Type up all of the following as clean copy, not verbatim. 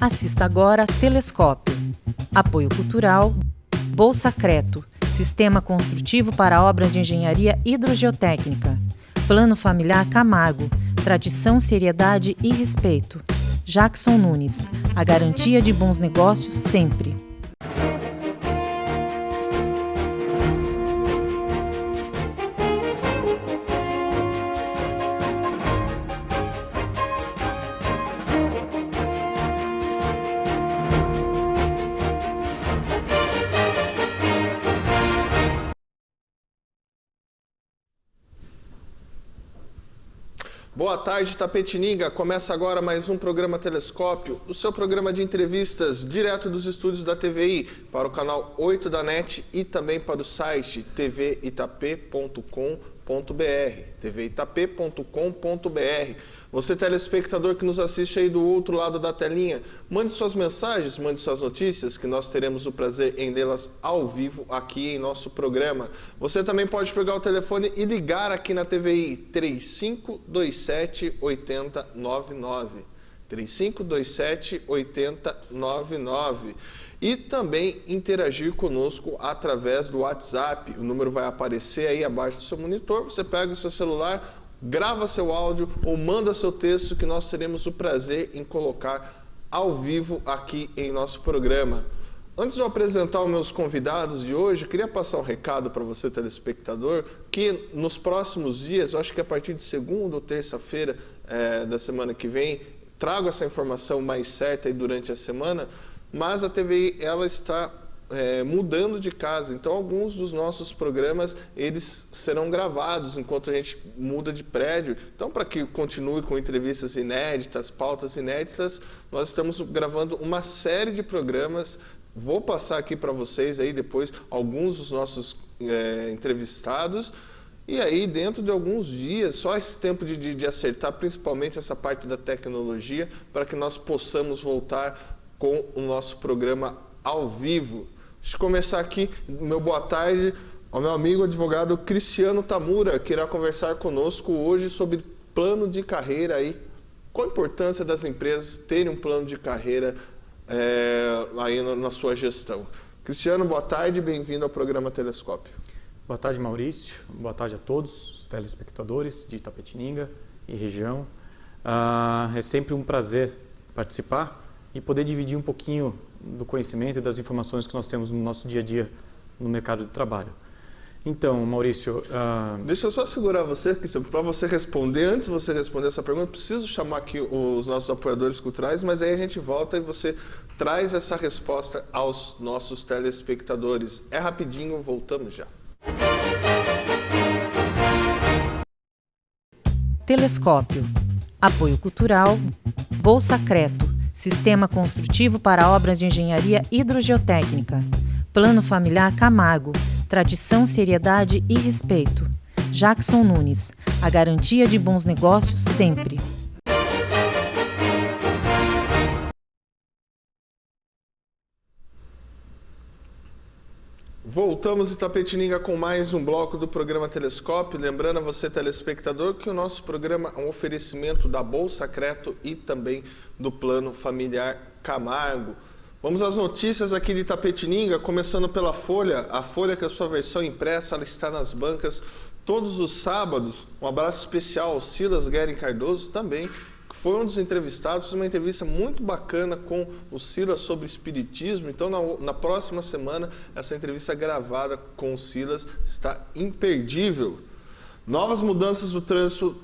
Assista agora Telescópio. Apoio Cultural, Bolsa Creto, Sistema Construtivo para Obras de Engenharia Hidrogeotécnica. Plano Familiar Camargo, tradição, seriedade e respeito. Jackson Nunes, a garantia de bons negócios sempre. Boa tarde, Itapetininga. Começa agora mais um programa Telescópio, o seu programa de entrevistas direto dos estúdios da TVI para o canal 8 da NET e também para o site tvitap.com.br, tvitap.com.br. Você, telespectador que nos assiste aí do outro lado da telinha, mande suas mensagens, mande suas notícias, que nós teremos o prazer em lê-las ao vivo aqui em nosso programa. Você também pode pegar o telefone e ligar aqui na TVI 3527 8099. 3527 8099. E também interagir conosco através do WhatsApp. O número vai aparecer aí abaixo do seu monitor. Você pega o seu celular, grava seu áudio ou manda seu texto que nós teremos o prazer em colocar ao vivo aqui em nosso programa. Antes de eu apresentar os meus convidados de hoje, queria passar um recado para você, telespectador, que nos próximos dias, eu acho que a partir de segunda ou terça-feira da semana que vem, trago essa informação mais certa aí durante a semana, mas a TVI ela está mudando de casa, então alguns dos nossos programas eles serão gravados enquanto a gente muda de prédio. Então, para que continue com entrevistas inéditas, pautas inéditas, nós estamos gravando uma série de programas. Vou passar aqui para vocês aí depois alguns dos nossos entrevistados. E aí, dentro de alguns dias, só esse tempo de acertar principalmente essa parte da tecnologia, para que nós possamos voltar com o nosso programa ao vivo. Deixa eu começar aqui, meu boa tarde ao meu amigo advogado Cristiano Tamura, que irá conversar conosco hoje sobre plano de carreira aí. Qual a importância das empresas terem um plano de carreira aí na sua gestão? Cristiano, boa tarde, bem-vindo ao programa Telescópio. Boa tarde, Maurício. Boa tarde a todos os telespectadores de Itapetininga e região. É sempre um prazer participar e poder dividir um pouquinho do conhecimento e das informações que nós temos no nosso dia a dia no mercado de trabalho. Então, Maurício... Deixa eu só segurar você, para você responder. Antes de você responder essa pergunta, eu preciso chamar aqui os nossos apoiadores culturais, mas aí a gente volta e você traz essa resposta aos nossos telespectadores. É rapidinho, voltamos já. Telescópio. Apoio Cultural, Bolsa Creto, Sistema Construtivo para Obras de Engenharia Hidrogeotécnica. Plano Familiar Camargo, tradição, seriedade e respeito. Jackson Nunes, a garantia de bons negócios sempre. Voltamos, Itapetininga, com mais um bloco do programa Telescópio. Lembrando a você, telespectador, que o nosso programa é um oferecimento da Bolsa Creto e também do Plano Familiar Camargo. Vamos às notícias aqui de Itapetininga, começando pela Folha. A Folha, que é a sua versão impressa, ela está nas bancas todos os sábados. Um abraço especial ao Silas Guerin Cardoso também, que foi um dos entrevistados. Fiz uma entrevista muito bacana com o Silas sobre espiritismo. Então, na próxima semana, essa entrevista gravada com o Silas está imperdível. Novas mudanças do trânsito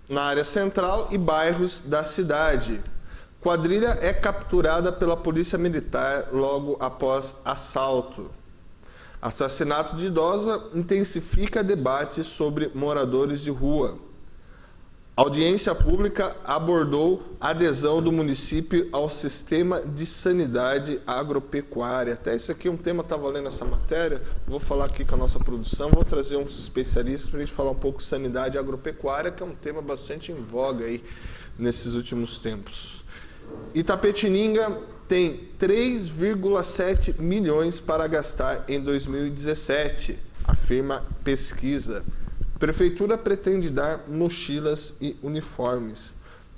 na área central e bairros da cidade. Quadrilha é capturada pela polícia militar logo após assalto. Assassinato de idosa intensifica debate sobre moradores de rua. Audiência pública abordou a adesão do município ao sistema de sanidade agropecuária. Até isso aqui é um tema, estava lendo essa matéria, vou falar aqui com a nossa produção, vou trazer uns especialistas para a gente falar um pouco de sanidade agropecuária, que é um tema bastante em voga aí nesses últimos tempos. Itapetininga tem 3,7 milhões para gastar em 2017, afirma pesquisa. Prefeitura pretende dar mochilas e uniformes.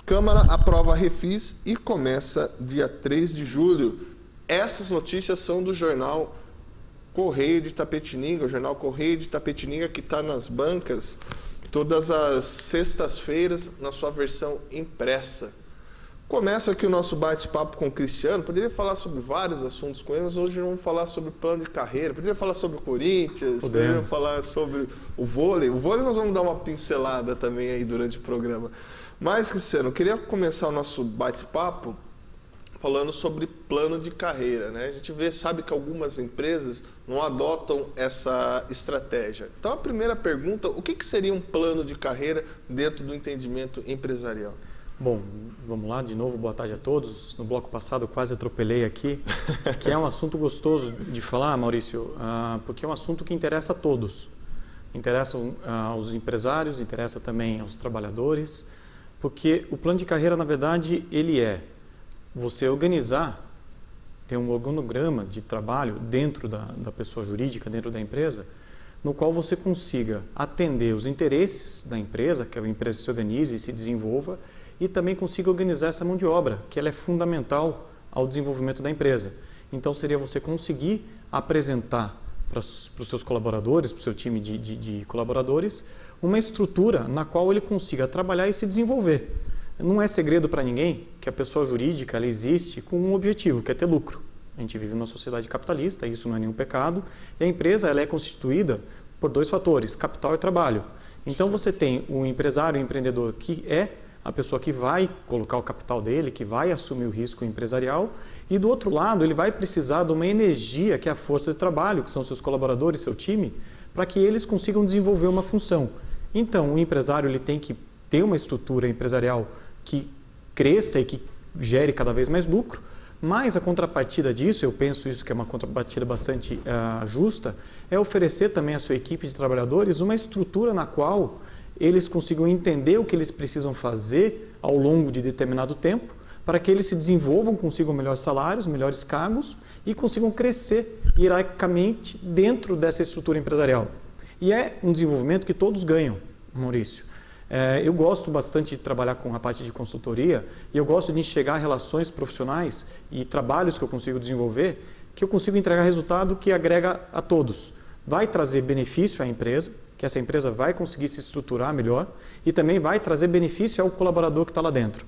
Câmara aprova a Refis e começa dia 3 de julho. Essas notícias são do jornal Correio de Itapetininga, o jornal Correio de Itapetininga que está nas bancas todas as sextas-feiras na sua versão impressa. Começa aqui o nosso bate-papo com o Cristiano. Poderia falar sobre vários assuntos com ele, mas hoje vamos falar sobre plano de carreira. Poderia falar sobre o Corinthians, poderia falar sobre o vôlei. O vôlei nós vamos dar uma pincelada também aí durante o programa. Mas, Cristiano, eu queria começar o nosso bate-papo falando sobre plano de carreira, né? A gente sabe que algumas empresas não adotam essa estratégia. Então, a primeira pergunta, o que seria um plano de carreira dentro do entendimento empresarial? Bom, vamos lá, de novo, boa tarde a todos. No bloco passado eu quase atropelei aqui, que é um assunto gostoso de falar, Maurício, porque é um assunto que interessa a todos. Interessa aos empresários, interessa também aos trabalhadores, porque o plano de carreira, na verdade, ele é você organizar, ter um organograma de trabalho dentro da pessoa jurídica, dentro da empresa, no qual você consiga atender os interesses da empresa, que a empresa se organize e se desenvolva, e também consiga organizar essa mão de obra, que ela é fundamental ao desenvolvimento da empresa. Então, seria você conseguir apresentar para os seus colaboradores, para o seu time de colaboradores, uma estrutura na qual ele consiga trabalhar e se desenvolver. Não é segredo para ninguém que a pessoa jurídica ela existe com um objetivo, que é ter lucro. A gente vive numa sociedade capitalista, isso não é nenhum pecado, e a empresa ela é constituída por dois fatores, capital e trabalho. Então você tem o empresário, o empreendedor, que é a pessoa que vai colocar o capital dele, que vai assumir o risco empresarial, e do outro lado ele vai precisar de uma energia, que é a força de trabalho, que são seus colaboradores, seu time, para que eles consigam desenvolver uma função. Então o empresário ele tem que ter uma estrutura empresarial que cresça e que gere cada vez mais lucro, mas a contrapartida disso, eu penso isso que é uma contrapartida bastante justa, é oferecer também à sua equipe de trabalhadores uma estrutura na qual eles consigam entender o que eles precisam fazer ao longo de determinado tempo, para que eles se desenvolvam, consigam melhores salários, melhores cargos e consigam crescer hierarquicamente dentro dessa estrutura empresarial. E é um desenvolvimento que todos ganham, Maurício. Eu gosto bastante de trabalhar com a parte de consultoria e eu gosto de enxergar relações profissionais e trabalhos que eu consigo desenvolver, que eu consigo entregar resultado que agrega a todos. Vai trazer benefício à empresa, que essa empresa vai conseguir se estruturar melhor e também vai trazer benefício ao colaborador que está lá dentro.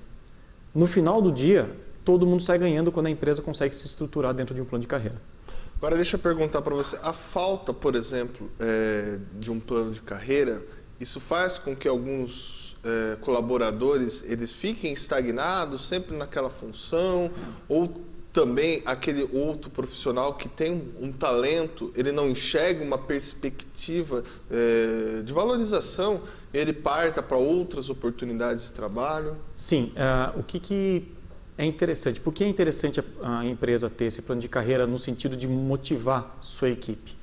No final do dia, todo mundo sai ganhando quando a empresa consegue se estruturar dentro de um plano de carreira. Agora deixa eu perguntar para você, a falta, por exemplo, de um plano de carreira, isso faz com que alguns colaboradores eles fiquem estagnados sempre naquela função, ou também aquele outro profissional que tem um talento, ele não enxerga uma perspectiva de valorização, ele parta para outras oportunidades de trabalho? Sim, o que é interessante? Por que é interessante a empresa ter esse plano de carreira no sentido de motivar sua equipe?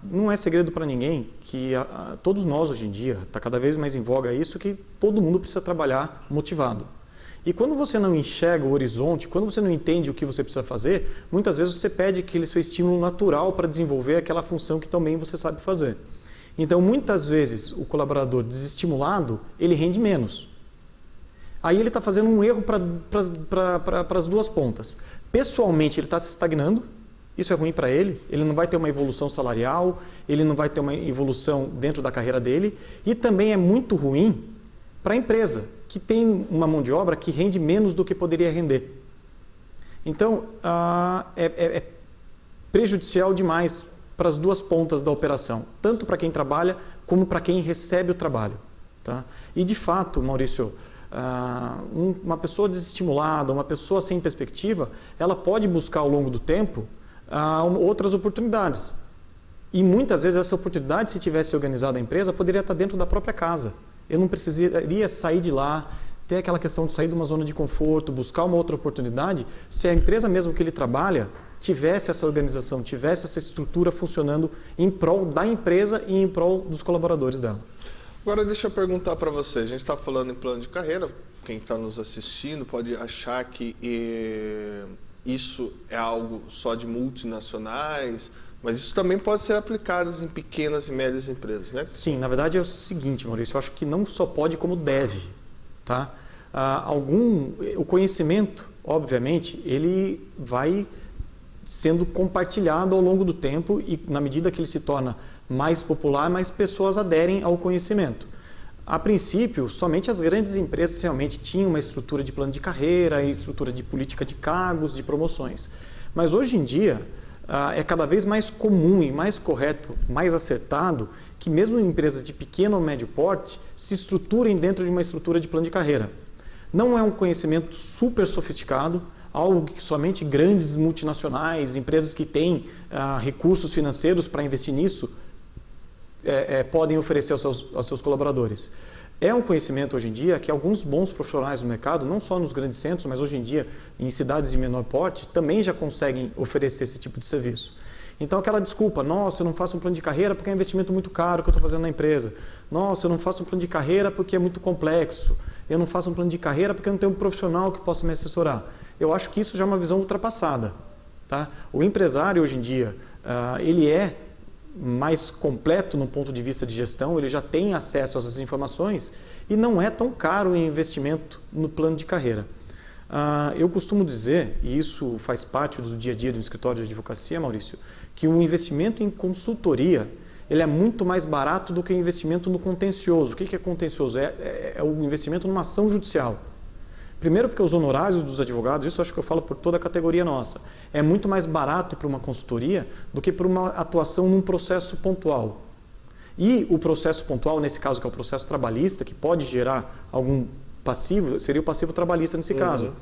Não é segredo para ninguém que todos nós hoje em dia, está cada vez mais em voga isso, que todo mundo precisa trabalhar motivado. E quando você não enxerga o horizonte, quando você não entende o que você precisa fazer, muitas vezes você pede aquele seu estímulo natural para desenvolver aquela função que também você sabe fazer. Então, muitas vezes, o colaborador desestimulado, ele rende menos. Aí ele está fazendo um erro para as duas pontas. Pessoalmente, ele está se estagnando, isso é ruim para ele não vai ter uma evolução salarial, ele não vai ter uma evolução dentro da carreira dele, e também é muito ruim para a empresa, que tem uma mão de obra que rende menos do que poderia render. Então, é prejudicial demais para as duas pontas da operação, tanto para quem trabalha como para quem recebe o trabalho. Tá? E, de fato, Maurício, uma pessoa desestimulada, uma pessoa sem perspectiva, ela pode buscar ao longo do tempo outras oportunidades. E muitas vezes essa oportunidade, se tivesse organizado a empresa, poderia estar dentro da própria casa. Eu não precisaria sair de lá, ter aquela questão de sair de uma zona de conforto, buscar uma outra oportunidade, se a empresa mesmo que ele trabalha tivesse essa organização, tivesse essa estrutura funcionando em prol da empresa e em prol dos colaboradores dela. Agora deixa eu perguntar para você, a gente está falando em plano de carreira, quem está nos assistindo pode achar que isso é algo só de multinacionais, mas isso também pode ser aplicado em pequenas e médias empresas, né? Sim, na verdade é o seguinte, Maurício, eu acho que não só pode como deve. Tá? o conhecimento, obviamente, ele vai sendo compartilhado ao longo do tempo e na medida que ele se torna mais popular, mais pessoas aderem ao conhecimento. A princípio, somente as grandes empresas realmente tinham uma estrutura de plano de carreira, estrutura de política de cargos, de promoções. Mas hoje em dia é cada vez mais comum e mais correto, mais acertado, que mesmo empresas de pequeno ou médio porte se estruturem dentro de uma estrutura de plano de carreira. Não é um conhecimento super sofisticado, algo que somente grandes multinacionais, empresas que têm recursos financeiros para investir nisso, podem oferecer aos seus colaboradores. É um conhecimento hoje em dia que alguns bons profissionais no mercado, não só nos grandes centros, mas hoje em dia em cidades de menor porte, também já conseguem oferecer esse tipo de serviço. Então aquela desculpa, nossa, eu não faço um plano de carreira porque é um investimento muito caro que eu estou fazendo na empresa. Nossa, eu não faço um plano de carreira porque é muito complexo. Eu não faço um plano de carreira porque eu não tenho um profissional que possa me assessorar. Eu acho que isso já é uma visão ultrapassada. Tá? O empresário hoje em dia, ele é mais completo no ponto de vista de gestão, ele já tem acesso a essas informações e não é tão caro o investimento no plano de carreira. Eu costumo dizer, e isso faz parte do dia a dia do escritório de advocacia, Maurício, que o investimento em consultoria ele é muito mais barato do que o investimento no contencioso. O que é contencioso? É o investimento numa ação judicial. Primeiro porque os honorários dos advogados, isso eu acho que eu falo por toda a categoria nossa, é muito mais barato para uma consultoria do que para uma atuação num processo pontual. E o processo pontual, nesse caso que é o processo trabalhista, que pode gerar algum passivo, seria o passivo trabalhista nesse caso.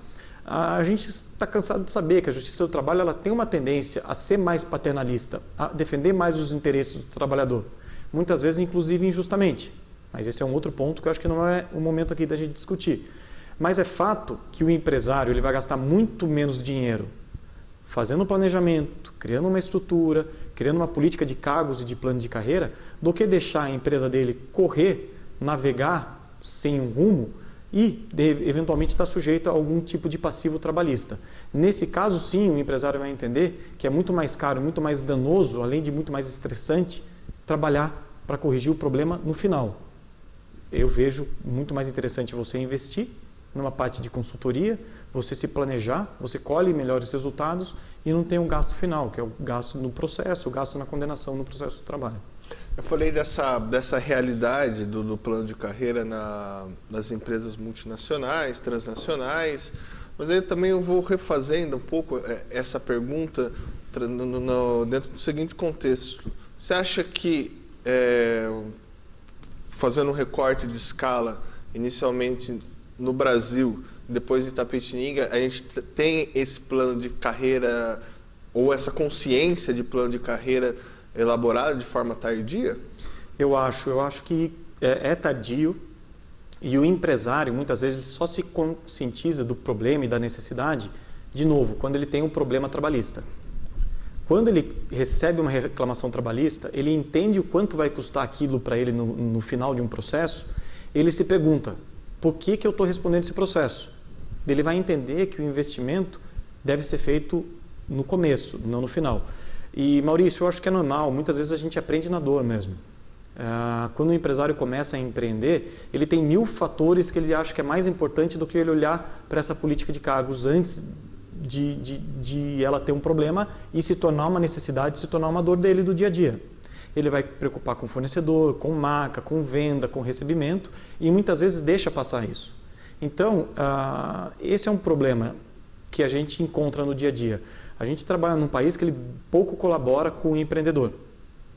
A gente está cansado de saber que a Justiça do Trabalho ela tem uma tendência a ser mais paternalista, a defender mais os interesses do trabalhador. Muitas vezes, inclusive, injustamente. Mas esse é um outro ponto que eu acho que não é o momento aqui da gente discutir. Mas é fato que o empresário ele vai gastar muito menos dinheiro fazendo um planejamento, criando uma estrutura, criando uma política de cargos e de plano de carreira, do que deixar a empresa dele correr, navegar sem um rumo e eventualmente estar sujeito a algum tipo de passivo trabalhista. Nesse caso, sim, o empresário vai entender que é muito mais caro, muito mais danoso, além de muito mais estressante, trabalhar para corrigir o problema no final. Eu vejo muito mais interessante você investir numa parte de consultoria, você se planejar, você colhe melhores resultados e não tem um gasto final, que é o gasto no processo, o gasto na condenação no processo do trabalho. Eu falei dessa realidade do plano de carreira nas empresas multinacionais, transnacionais, mas aí também eu vou refazendo um pouco essa pergunta dentro do seguinte contexto. Você acha que, fazendo um recorte de escala, inicialmente no Brasil, depois de Itapetininga, a gente tem esse plano de carreira ou essa consciência de plano de carreira elaborado de forma tardia? Eu acho que é tardio e o empresário muitas vezes só se conscientiza do problema e da necessidade, de novo, quando ele tem um problema trabalhista. Quando ele recebe uma reclamação trabalhista, ele entende o quanto vai custar aquilo para ele no final de um processo, ele se pergunta, por que eu estou respondendo esse processo? Ele vai entender que o investimento deve ser feito no começo, não no final. E, Maurício, eu acho que é normal, muitas vezes a gente aprende na dor mesmo. Quando o empresário começa a empreender, ele tem 1000 fatores que ele acha que é mais importante do que ele olhar para essa política de cargos antes de ela ter um problema e se tornar uma necessidade, se tornar uma dor dele do dia a dia. Ele vai preocupar com fornecedor, com marca, com venda, com recebimento e muitas vezes deixa passar isso. Então, esse é um problema que a gente encontra no dia a dia. A gente trabalha num país que ele pouco colabora com o empreendedor.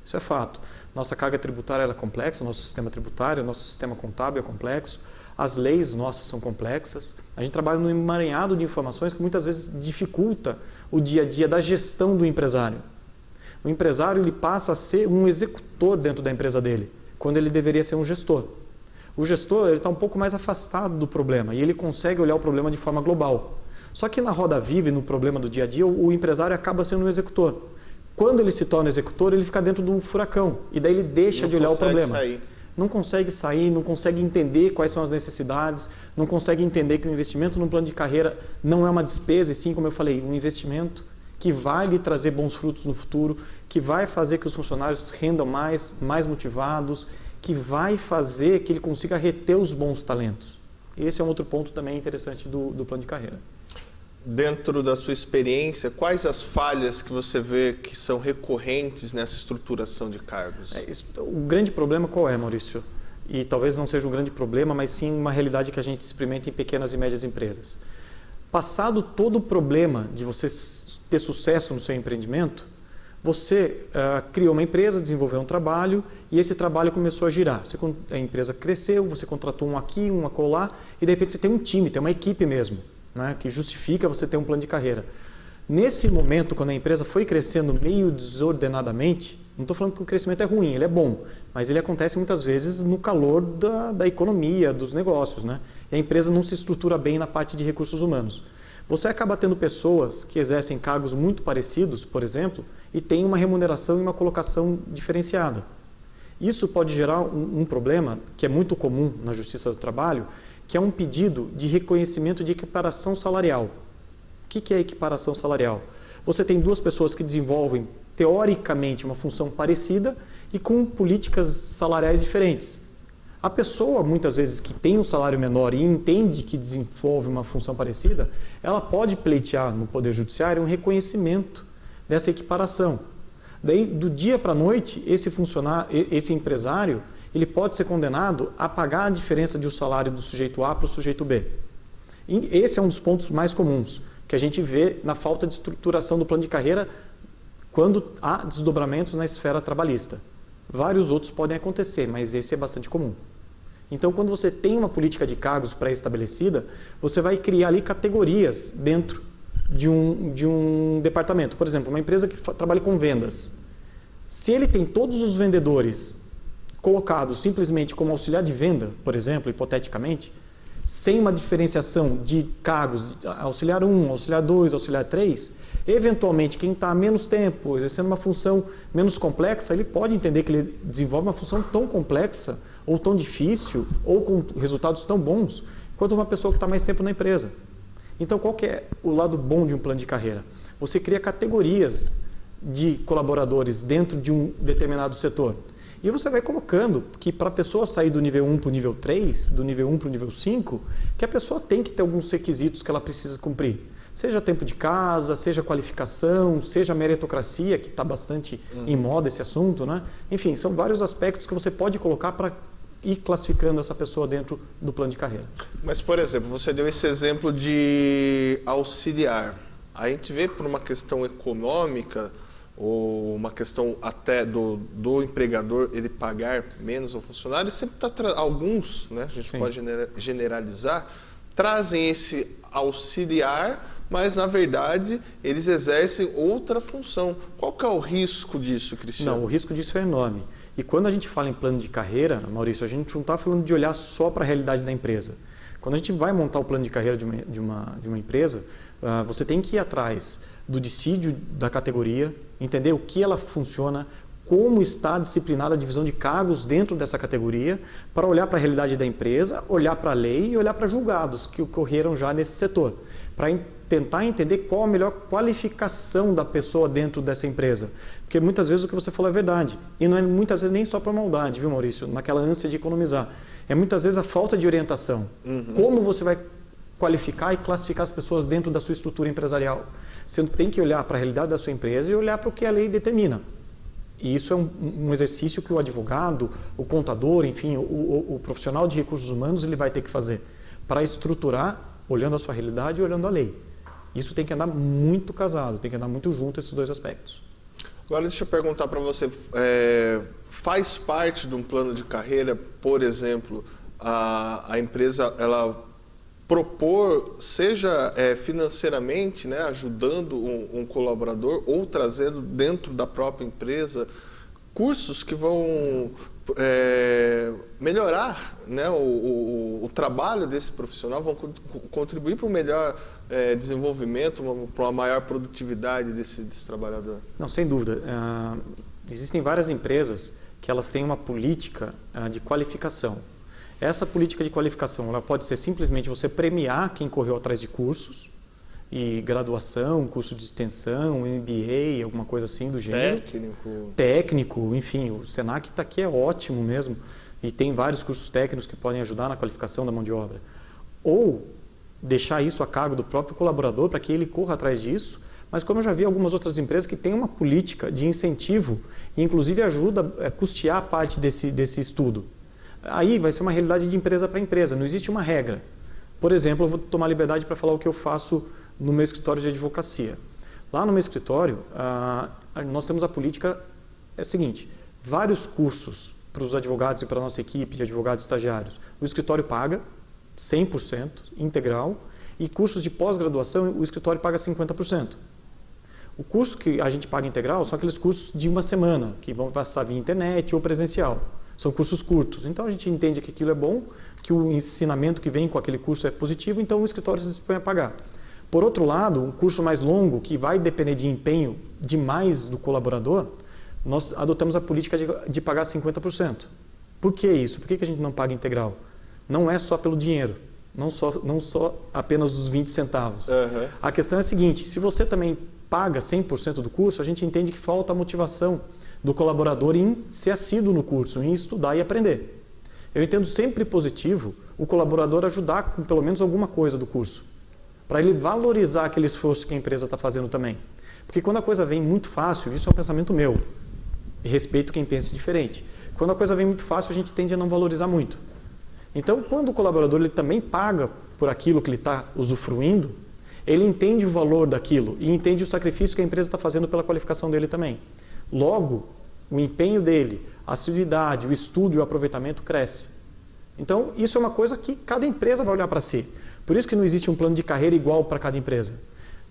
Isso é fato. Nossa carga tributária é complexa, nosso sistema tributário, nosso sistema contábil é complexo, as leis nossas são complexas. A gente trabalha num emaranhado de informações que muitas vezes dificulta o dia a dia da gestão do empresário. O empresário ele passa a ser um executor dentro da empresa dele, quando ele deveria ser um gestor. O gestor está um pouco mais afastado do problema e ele consegue olhar o problema de forma global. Só que na roda viva e no problema do dia a dia, o empresário acaba sendo um executor. Quando ele se torna executor, ele fica dentro do furacão e daí ele deixa de olhar o problema. Não consegue sair, não consegue entender quais são as necessidades, não consegue entender que o investimento no plano de carreira não é uma despesa, e sim, como eu falei, um investimento que vai lhe trazer bons frutos no futuro, que vai fazer que os funcionários rendam mais motivados, que vai fazer que ele consiga reter os bons talentos. Esse é um outro ponto também interessante do plano de carreira. Dentro da sua experiência, quais as falhas que você vê que são recorrentes nessa estruturação de cargos? O grande problema qual é, Maurício? E talvez não seja um grande problema, mas sim uma realidade que a gente experimenta em pequenas e médias empresas. Passado todo o problema de você ter sucesso no seu empreendimento, você criou uma empresa, desenvolveu um trabalho e esse trabalho começou a girar. A empresa cresceu, você contratou um aqui, um acolá e de repente você tem um time, tem uma equipe mesmo, né, que justifica você ter um plano de carreira. Nesse momento, quando a empresa foi crescendo meio desordenadamente, não estou falando que o crescimento é ruim, ele é bom, mas ele acontece muitas vezes no calor da economia, dos negócios, né? E a empresa não se estrutura bem na parte de recursos humanos. Você acaba tendo pessoas que exercem cargos muito parecidos, por exemplo, e têm uma remuneração e uma colocação diferenciada. Isso pode gerar um problema que é muito comum na Justiça do Trabalho, que é um pedido de reconhecimento de equiparação salarial. O que é equiparação salarial? Você tem duas pessoas que desenvolvem, teoricamente, uma função parecida e com políticas salariais diferentes. A pessoa, muitas vezes, que tem um salário menor e entende que desenvolve uma função parecida, ela pode pleitear no Poder Judiciário um reconhecimento dessa equiparação. Daí, do dia para a noite, esse empresário, ele pode ser condenado a pagar a diferença de um salário do sujeito A para o sujeito B. E esse é um dos pontos mais comuns que a gente vê na falta de estruturação do plano de carreira quando há desdobramentos na esfera trabalhista. Vários outros podem acontecer, mas esse é bastante comum. Então, quando você tem uma política de cargos pré-estabelecida, você vai criar ali categorias dentro de um departamento. Por exemplo, uma empresa que trabalha com vendas. Se ele tem todos os vendedores colocados simplesmente como auxiliar de venda, por exemplo, hipoteticamente, sem uma diferenciação de cargos, auxiliar 1, auxiliar 2, auxiliar 3, eventualmente quem está há menos tempo, exercendo uma função menos complexa, ele pode entender que ele desenvolve uma função tão complexa, ou tão difícil, ou com resultados tão bons, quanto uma pessoa que está mais tempo na empresa. Então, qual que é o lado bom de um plano de carreira? Você cria categorias de colaboradores dentro de um determinado setor. E você vai colocando que para a pessoa sair do nível 1 para o nível 3, do nível 1 para o nível 5, que a pessoa tem que ter alguns requisitos que ela precisa cumprir. Seja tempo de casa, seja qualificação, seja meritocracia, que está bastante em moda esse assunto, né? Enfim, são vários aspectos que você pode colocar para ir classificando essa pessoa dentro do plano de carreira. Mas, por exemplo, você deu esse exemplo de auxiliar. A gente vê por uma questão econômica ou uma questão até do empregador ele pagar menos ao funcionário, sempre alguns, né, a gente Sim. pode generalizar, trazem esse auxiliar, mas na verdade eles exercem outra função. Qual que é o risco disso, Cristiano? Não, o risco disso é enorme. E quando a gente fala em plano de carreira, Maurício, a gente não está falando de olhar só para a realidade da empresa. Quando a gente vai montar o plano de carreira de uma empresa, você tem que ir atrás do dissídio da categoria, entender o que ela funciona, como está disciplinada a divisão de cargos dentro dessa categoria, para olhar para a realidade da empresa, olhar para a lei e olhar para julgados que ocorreram já nesse setor, para tentar entender qual a melhor qualificação da pessoa dentro dessa empresa. Porque muitas vezes o que você falou é verdade. E não é muitas vezes nem só por maldade, viu, Maurício? Naquela ânsia de economizar. É muitas vezes a falta de orientação. Como você vai qualificar e classificar as pessoas dentro da sua estrutura empresarial? Você tem que olhar para a realidade da sua empresa e olhar para o que a lei determina. E isso é um exercício que o advogado, o contador, enfim, o profissional de recursos humanos, ele vai ter que fazer para estruturar, olhando a sua realidade e olhando a lei. Isso tem que andar muito casado, tem que andar muito junto esses dois aspectos. Agora deixa eu perguntar para você, faz parte de um plano de carreira, por exemplo, a empresa ela propor, seja financeiramente, né, ajudando um colaborador ou trazendo dentro da própria empresa cursos que vão melhorar, né, o trabalho desse profissional, vão contribuir para um melhor desenvolvimento, para uma maior produtividade desse trabalhador? Não, sem dúvida. Existem várias empresas que elas têm uma política de qualificação. Essa política de qualificação ela pode ser simplesmente você premiar quem correu atrás de cursos, e graduação, curso de extensão, MBA, alguma coisa assim do gênero. Técnico, enfim, o Senac está aqui, é ótimo mesmo, e tem vários cursos técnicos que podem ajudar na qualificação da mão de obra. ou deixar isso a cargo do próprio colaborador para que ele corra atrás disso, mas como eu já vi algumas outras empresas que têm uma política de incentivo e inclusive ajuda a custear parte desse estudo. Aí vai ser uma realidade de empresa para empresa, não existe uma regra. Por exemplo, eu vou tomar liberdade para falar o que eu faço no meu escritório de advocacia. Lá no meu escritório, nós temos a política seguinte, vários cursos para os advogados e para a nossa equipe de advogados estagiários. O escritório paga 100%, integral, e cursos de pós-graduação o escritório paga 50%. O curso que a gente paga integral são aqueles cursos de uma semana, que vão passar via internet ou presencial. São cursos curtos. Então a gente entende que aquilo é bom, que o ensinamento que vem com aquele curso é positivo, então o escritório se dispõe a pagar. Por outro lado, um curso mais longo, que vai depender de empenho demais do colaborador, nós adotamos a política de pagar 50%. Por que isso? Por que a gente não paga integral? Não é só pelo dinheiro, não só apenas os 20 centavos. Uhum. A questão é a seguinte, se você também paga 100% do curso, a gente entende que falta a motivação do colaborador em ser assíduo no curso, em estudar e aprender. Eu entendo sempre positivo o colaborador ajudar com pelo menos alguma coisa do curso, para ele valorizar aquele esforço que a empresa está fazendo também. Porque quando a coisa vem muito fácil, isso é um pensamento meu, e respeito quem pensa diferente. Quando a coisa vem muito fácil, a gente tende a não valorizar muito. Então, quando o colaborador ele também paga por aquilo que ele está usufruindo, ele entende o valor daquilo e entende o sacrifício que a empresa está fazendo pela qualificação dele também. Logo, o empenho dele, a assiduidade, o estudo e o aproveitamento cresce. Então, isso é uma coisa que cada empresa vai olhar para si. Por isso que não existe um plano de carreira igual para cada empresa.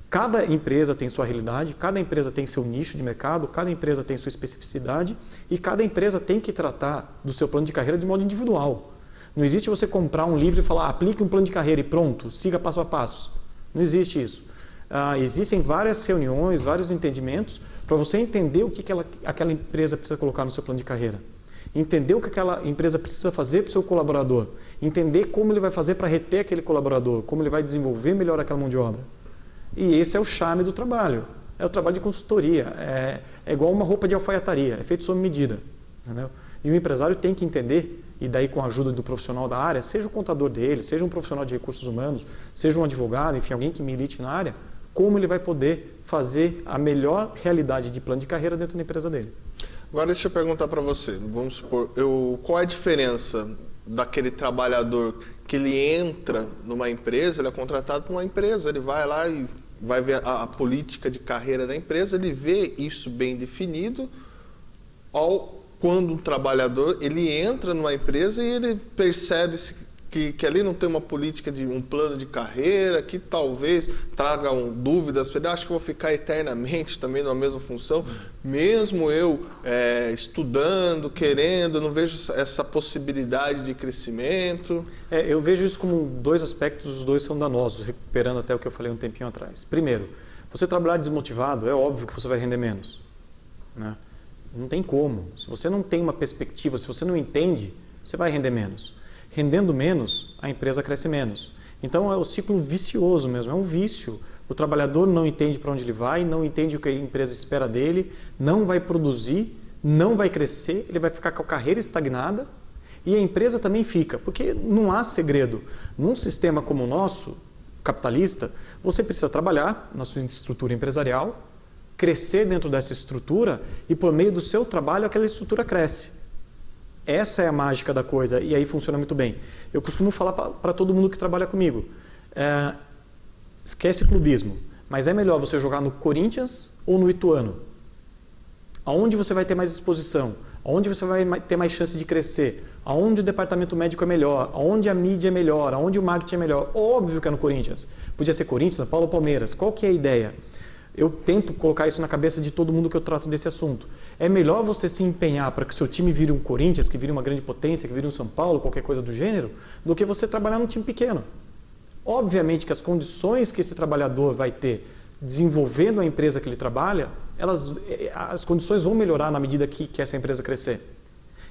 Cada empresa tem sua realidade, cada empresa tem seu nicho de mercado, cada empresa tem sua especificidade e cada empresa tem que tratar do seu plano de carreira de modo individual. Não existe você comprar um livro e falar, aplique um plano de carreira e pronto, siga passo a passo. Não existe isso. Existem várias reuniões, vários entendimentos para você entender o que aquela empresa precisa colocar no seu plano de carreira. Entender o que aquela empresa precisa fazer para o seu colaborador. Entender como ele vai fazer para reter aquele colaborador, como ele vai desenvolver melhor aquela mão de obra. E esse é o charme do trabalho. É o trabalho de consultoria. É igual uma roupa de alfaiataria, é feito sob medida. Entendeu? E o empresário tem que entender, e daí com a ajuda do profissional da área, seja o contador dele, seja um profissional de recursos humanos, seja um advogado, enfim, alguém que milite na área, como ele vai poder fazer a melhor realidade de plano de carreira dentro da empresa dele. Agora deixa eu perguntar para você, vamos supor, qual é a diferença daquele trabalhador que ele entra numa empresa, ele é contratado por uma empresa, ele vai lá e vai ver a política de carreira da empresa, ele vê isso bem definido, quando um trabalhador ele entra numa empresa e ele percebe que ali não tem uma política de um plano de carreira, que talvez tragam dúvidas, ele acha que eu vou ficar eternamente também na mesma função, mesmo eu estudando, querendo, não vejo essa possibilidade de crescimento. Eu vejo isso como dois aspectos, os dois são danosos, recuperando até o que eu falei um tempinho atrás. Primeiro, você trabalhar desmotivado, é óbvio que você vai render menos, né? Não tem como. Se você não tem uma perspectiva, se você não entende, você vai render menos. Rendendo menos, a empresa cresce menos. Então é o ciclo vicioso mesmo, é um vício. O trabalhador não entende para onde ele vai, não entende o que a empresa espera dele, não vai produzir, não vai crescer, ele vai ficar com a carreira estagnada e a empresa também fica, porque não há segredo. Num sistema como o nosso, capitalista, você precisa trabalhar na sua estrutura empresarial, crescer dentro dessa estrutura e por meio do seu trabalho aquela estrutura cresce. Essa é a mágica da coisa e aí funciona muito bem. Eu costumo falar para todo mundo que trabalha comigo, esquece clubismo, mas é melhor você jogar no Corinthians ou no Ituano? Aonde você vai ter mais exposição? Aonde você vai ter mais chance de crescer? Aonde o departamento médico é melhor? Aonde a mídia é melhor? Aonde o marketing é melhor? Óbvio que é no Corinthians. Podia ser Corinthians, São Paulo, Palmeiras. Qual que é a ideia? Eu tento colocar isso na cabeça de todo mundo que eu trato desse assunto. É melhor você se empenhar para que o seu time vire um Corinthians, que vire uma grande potência, que vire um São Paulo, qualquer coisa do gênero, do que você trabalhar num time pequeno. Obviamente que as condições que esse trabalhador vai ter desenvolvendo a empresa que ele trabalha, as condições vão melhorar na medida que essa empresa crescer.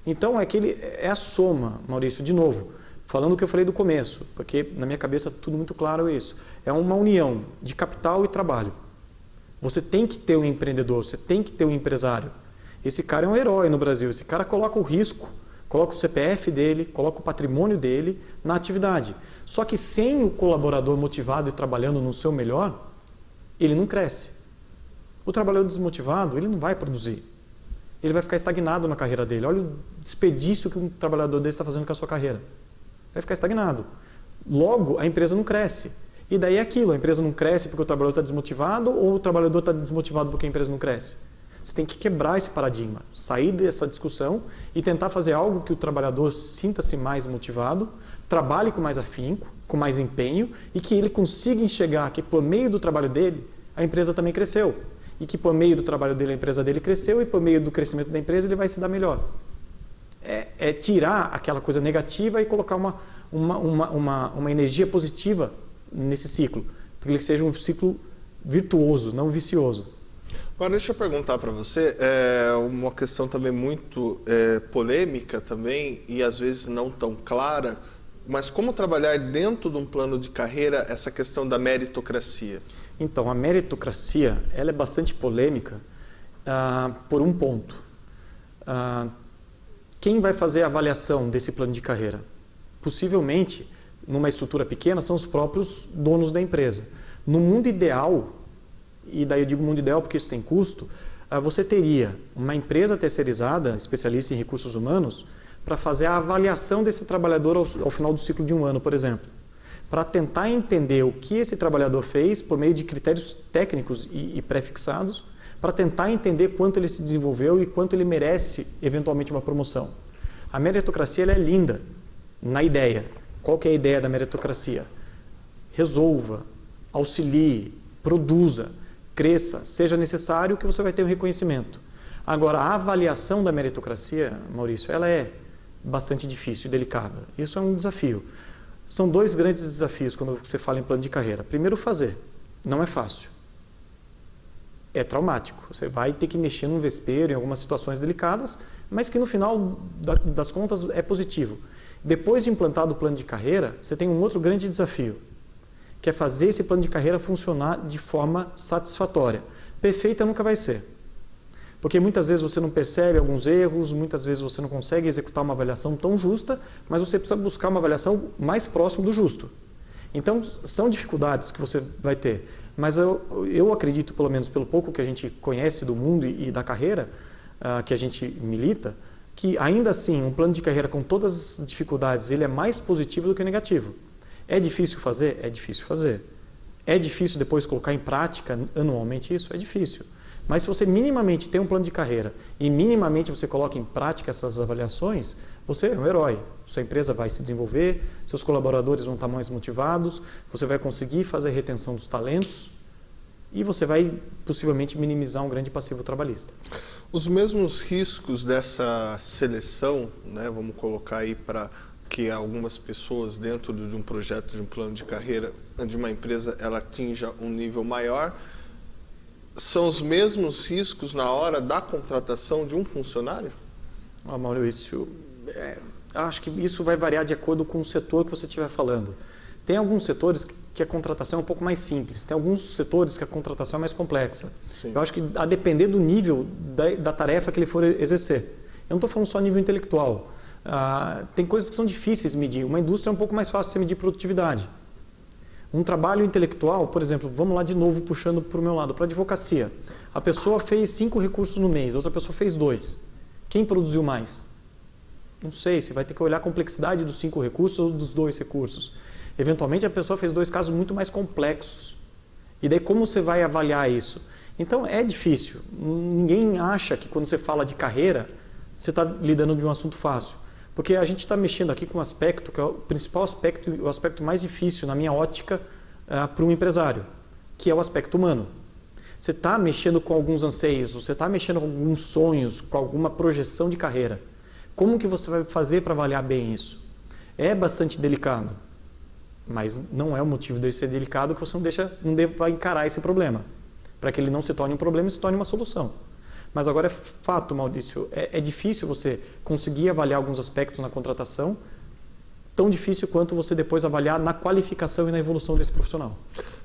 Então é a soma, Maurício, de novo, falando o que eu falei do começo, porque na minha cabeça tudo muito claro isso. É uma união de capital e trabalho. Você tem que ter um empreendedor, você tem que ter um empresário. Esse cara é um herói no Brasil, esse cara coloca o risco, coloca o CPF dele, coloca o patrimônio dele na atividade. Só que sem o colaborador motivado e trabalhando no seu melhor, ele não cresce. O trabalhador desmotivado, ele não vai produzir. Ele vai ficar estagnado na carreira dele. Olha o desperdício que um trabalhador desse está fazendo com a sua carreira. Vai ficar estagnado. Logo, a empresa não cresce. E daí é aquilo, a empresa não cresce porque o trabalhador está desmotivado ou o trabalhador está desmotivado porque a empresa não cresce? Você tem que quebrar esse paradigma, sair dessa discussão e tentar fazer algo que o trabalhador sinta-se mais motivado, trabalhe com mais afinco, com mais empenho e que ele consiga enxergar que por meio do trabalho dele, a empresa também cresceu. E que por meio do trabalho dele, a empresa dele cresceu e por meio do crescimento da empresa, ele vai se dar melhor. É tirar aquela coisa negativa e colocar uma energia positiva nesse ciclo, para que ele seja um ciclo virtuoso, não vicioso. Agora deixa eu perguntar para você, uma questão também muito polêmica também e às vezes não tão clara, mas como trabalhar dentro de um plano de carreira essa questão da meritocracia? Então, a meritocracia ela é bastante polêmica por um ponto. Quem vai fazer a avaliação desse plano de carreira? Possivelmente, numa estrutura pequena, são os próprios donos da empresa. No mundo ideal, e daí eu digo mundo ideal porque isso tem custo, você teria uma empresa terceirizada, especialista em recursos humanos, para fazer a avaliação desse trabalhador ao final do ciclo de um ano, por exemplo. Para tentar entender o que esse trabalhador fez por meio de critérios técnicos e pré-fixados, para tentar entender quanto ele se desenvolveu e quanto ele merece, eventualmente, uma promoção. A meritocracia ela é linda na ideia. Qual que é a ideia da meritocracia? Resolva, auxilie, produza, cresça, seja necessário que você vai ter um reconhecimento. Agora, a avaliação da meritocracia, Maurício, ela é bastante difícil e delicada. Isso é um desafio. São dois grandes desafios quando você fala em plano de carreira. Primeiro, fazer. Não é fácil. É traumático. Você vai ter que mexer num vespeiro, em algumas situações delicadas, mas que no final das contas é positivo. Depois de implantado o plano de carreira, você tem um outro grande desafio, que é fazer esse plano de carreira funcionar de forma satisfatória. Perfeita nunca vai ser. Porque muitas vezes você não percebe alguns erros, muitas vezes você não consegue executar uma avaliação tão justa, mas você precisa buscar uma avaliação mais próxima do justo. Então, são dificuldades que você vai ter. Mas eu acredito, pelo menos pelo pouco que a gente conhece do mundo e da carreira que a gente milita, que ainda assim, um plano de carreira com todas as dificuldades, ele é mais positivo do que negativo. É difícil fazer? É difícil fazer. É difícil depois colocar em prática anualmente isso? É difícil. Mas se você minimamente tem um plano de carreira e minimamente você coloca em prática essas avaliações, você é um herói. Sua empresa vai se desenvolver, seus colaboradores vão estar mais motivados, você vai conseguir fazer a retenção dos talentos e você vai possivelmente minimizar um grande passivo trabalhista. Os mesmos riscos dessa seleção, né, vamos colocar aí para que algumas pessoas dentro de um projeto, de um plano de carreira de uma empresa, ela atinja um nível maior, são os mesmos riscos na hora da contratação de um funcionário? Maurício, acho que isso vai variar de acordo com o setor que você estiver falando. Tem alguns setores que a contratação é um pouco mais simples, tem alguns setores que a contratação é mais complexa. Sim. Eu acho que a depender do nível da tarefa que ele for exercer. Eu não estou falando só nível intelectual. Tem coisas que são difíceis de medir. Uma indústria é um pouco mais fácil de você medir produtividade. Um trabalho intelectual, por exemplo, vamos lá de novo puxando para o meu lado, para a advocacia. A pessoa fez 5 recursos no mês, a outra pessoa fez 2. Quem produziu mais? Não sei, você vai ter que olhar a complexidade dos 5 recursos ou dos 2 recursos. Eventualmente a pessoa fez 2 casos muito mais complexos. E daí como você vai avaliar isso? Então é difícil. Ninguém acha que quando você fala de carreira, você está lidando de um assunto fácil. Porque a gente está mexendo aqui com um aspecto que é o principal aspecto, o aspecto mais difícil na minha ótica para um empresário, que é o aspecto humano. Você está mexendo com alguns anseios, você está mexendo com alguns sonhos, com alguma projeção de carreira. Como que você vai fazer para avaliar bem isso? É bastante delicado, mas não é o motivo dele ser delicado que você não deva encarar esse problema, para que ele não se torne um problema e se torne uma solução. Mas agora é fato, Maurício, é difícil você conseguir avaliar alguns aspectos na contratação, tão difícil quanto você depois avaliar na qualificação e na evolução desse profissional.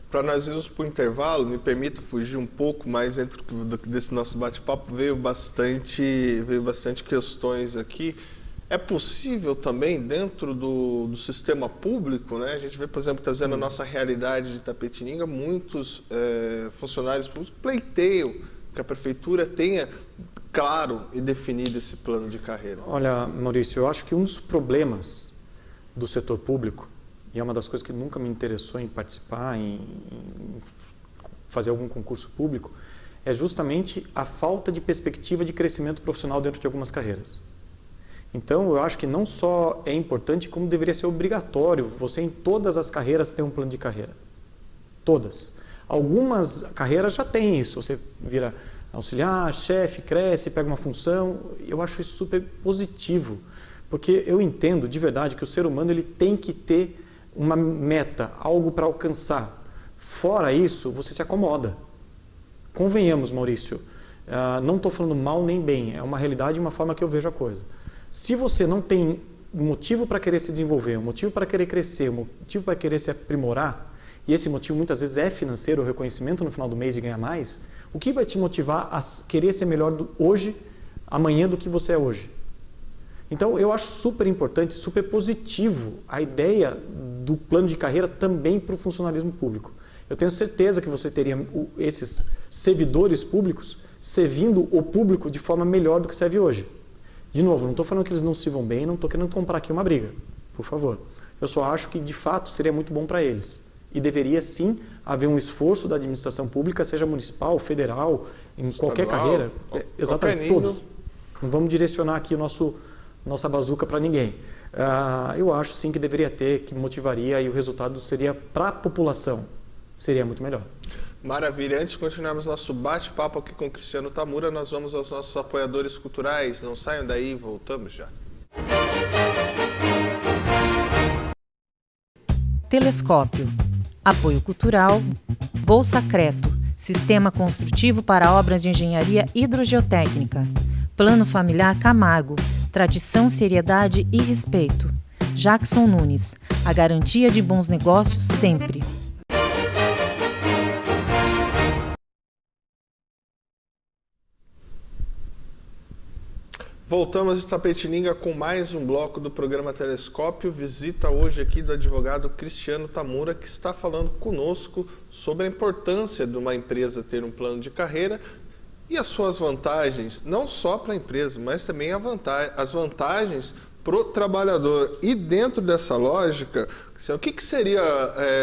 Para nós irmos para o intervalo, me permita fugir um pouco, mas dentro desse nosso bate-papo veio bastante questões aqui. É possível também dentro do sistema público, né? A gente vê, por exemplo, trazendo a nossa realidade de Itapetininga, muitos funcionários públicos pleiteiam que a prefeitura tenha claro e definido esse plano de carreira. Olha, Maurício, eu acho que um dos problemas do setor público, e é uma das coisas que nunca me interessou em participar, em fazer algum concurso público, é justamente a falta de perspectiva de crescimento profissional dentro de algumas carreiras. Então, eu acho que não só é importante, como deveria ser obrigatório você em todas as carreiras ter um plano de carreira. Todas. Algumas carreiras já têm isso. Você vira auxiliar, chefe, cresce, pega uma função. Eu acho isso super positivo, porque eu entendo de verdade que o ser humano ele tem que ter uma meta, algo para alcançar. Fora isso, você se acomoda. Convenhamos, Maurício, não estou falando mal nem bem, é uma realidade e uma forma que eu vejo a coisa. Se você não tem um motivo para querer se desenvolver, um motivo para querer crescer, um motivo para querer se aprimorar, e esse motivo muitas vezes é financeiro, o reconhecimento no final do mês de ganhar mais, o que vai te motivar a querer ser melhor hoje, amanhã do que você é hoje? Então eu acho super importante, super positivo a ideia do plano de carreira também para o funcionalismo público. Eu tenho certeza que você teria esses servidores públicos servindo o público de forma melhor do que serve hoje. De novo, não estou falando que eles não se vão bem, não estou querendo comprar aqui uma briga, por favor. Eu só acho que, de fato, seria muito bom para eles. E deveria, sim, haver um esforço da administração pública, seja municipal, federal, em qualquer carreira. Exatamente, todos. Não vamos direcionar aqui nossa bazuca para ninguém. Eu acho, sim, que deveria ter, que motivaria e o resultado seria para a população. Seria muito melhor. Maravilha. Antes de continuarmos nosso bate-papo aqui com o Cristiano Tamura, nós vamos aos nossos apoiadores culturais. Não saiam daí, voltamos já. Telescópio. Apoio cultural. Bolsa Creto. Sistema construtivo para obras de engenharia hidrogeotécnica. Plano familiar Camargo. Tradição, seriedade e respeito. Jackson Nunes. A garantia de bons negócios sempre. Voltamos a Itapetininga com mais um bloco do programa Telescópio. Visita hoje aqui do advogado Cristiano Tamura, que está falando conosco sobre a importância de uma empresa ter um plano de carreira e as suas vantagens, não só para a empresa, mas também as vantagens para o trabalhador. E dentro dessa lógica, o que seria,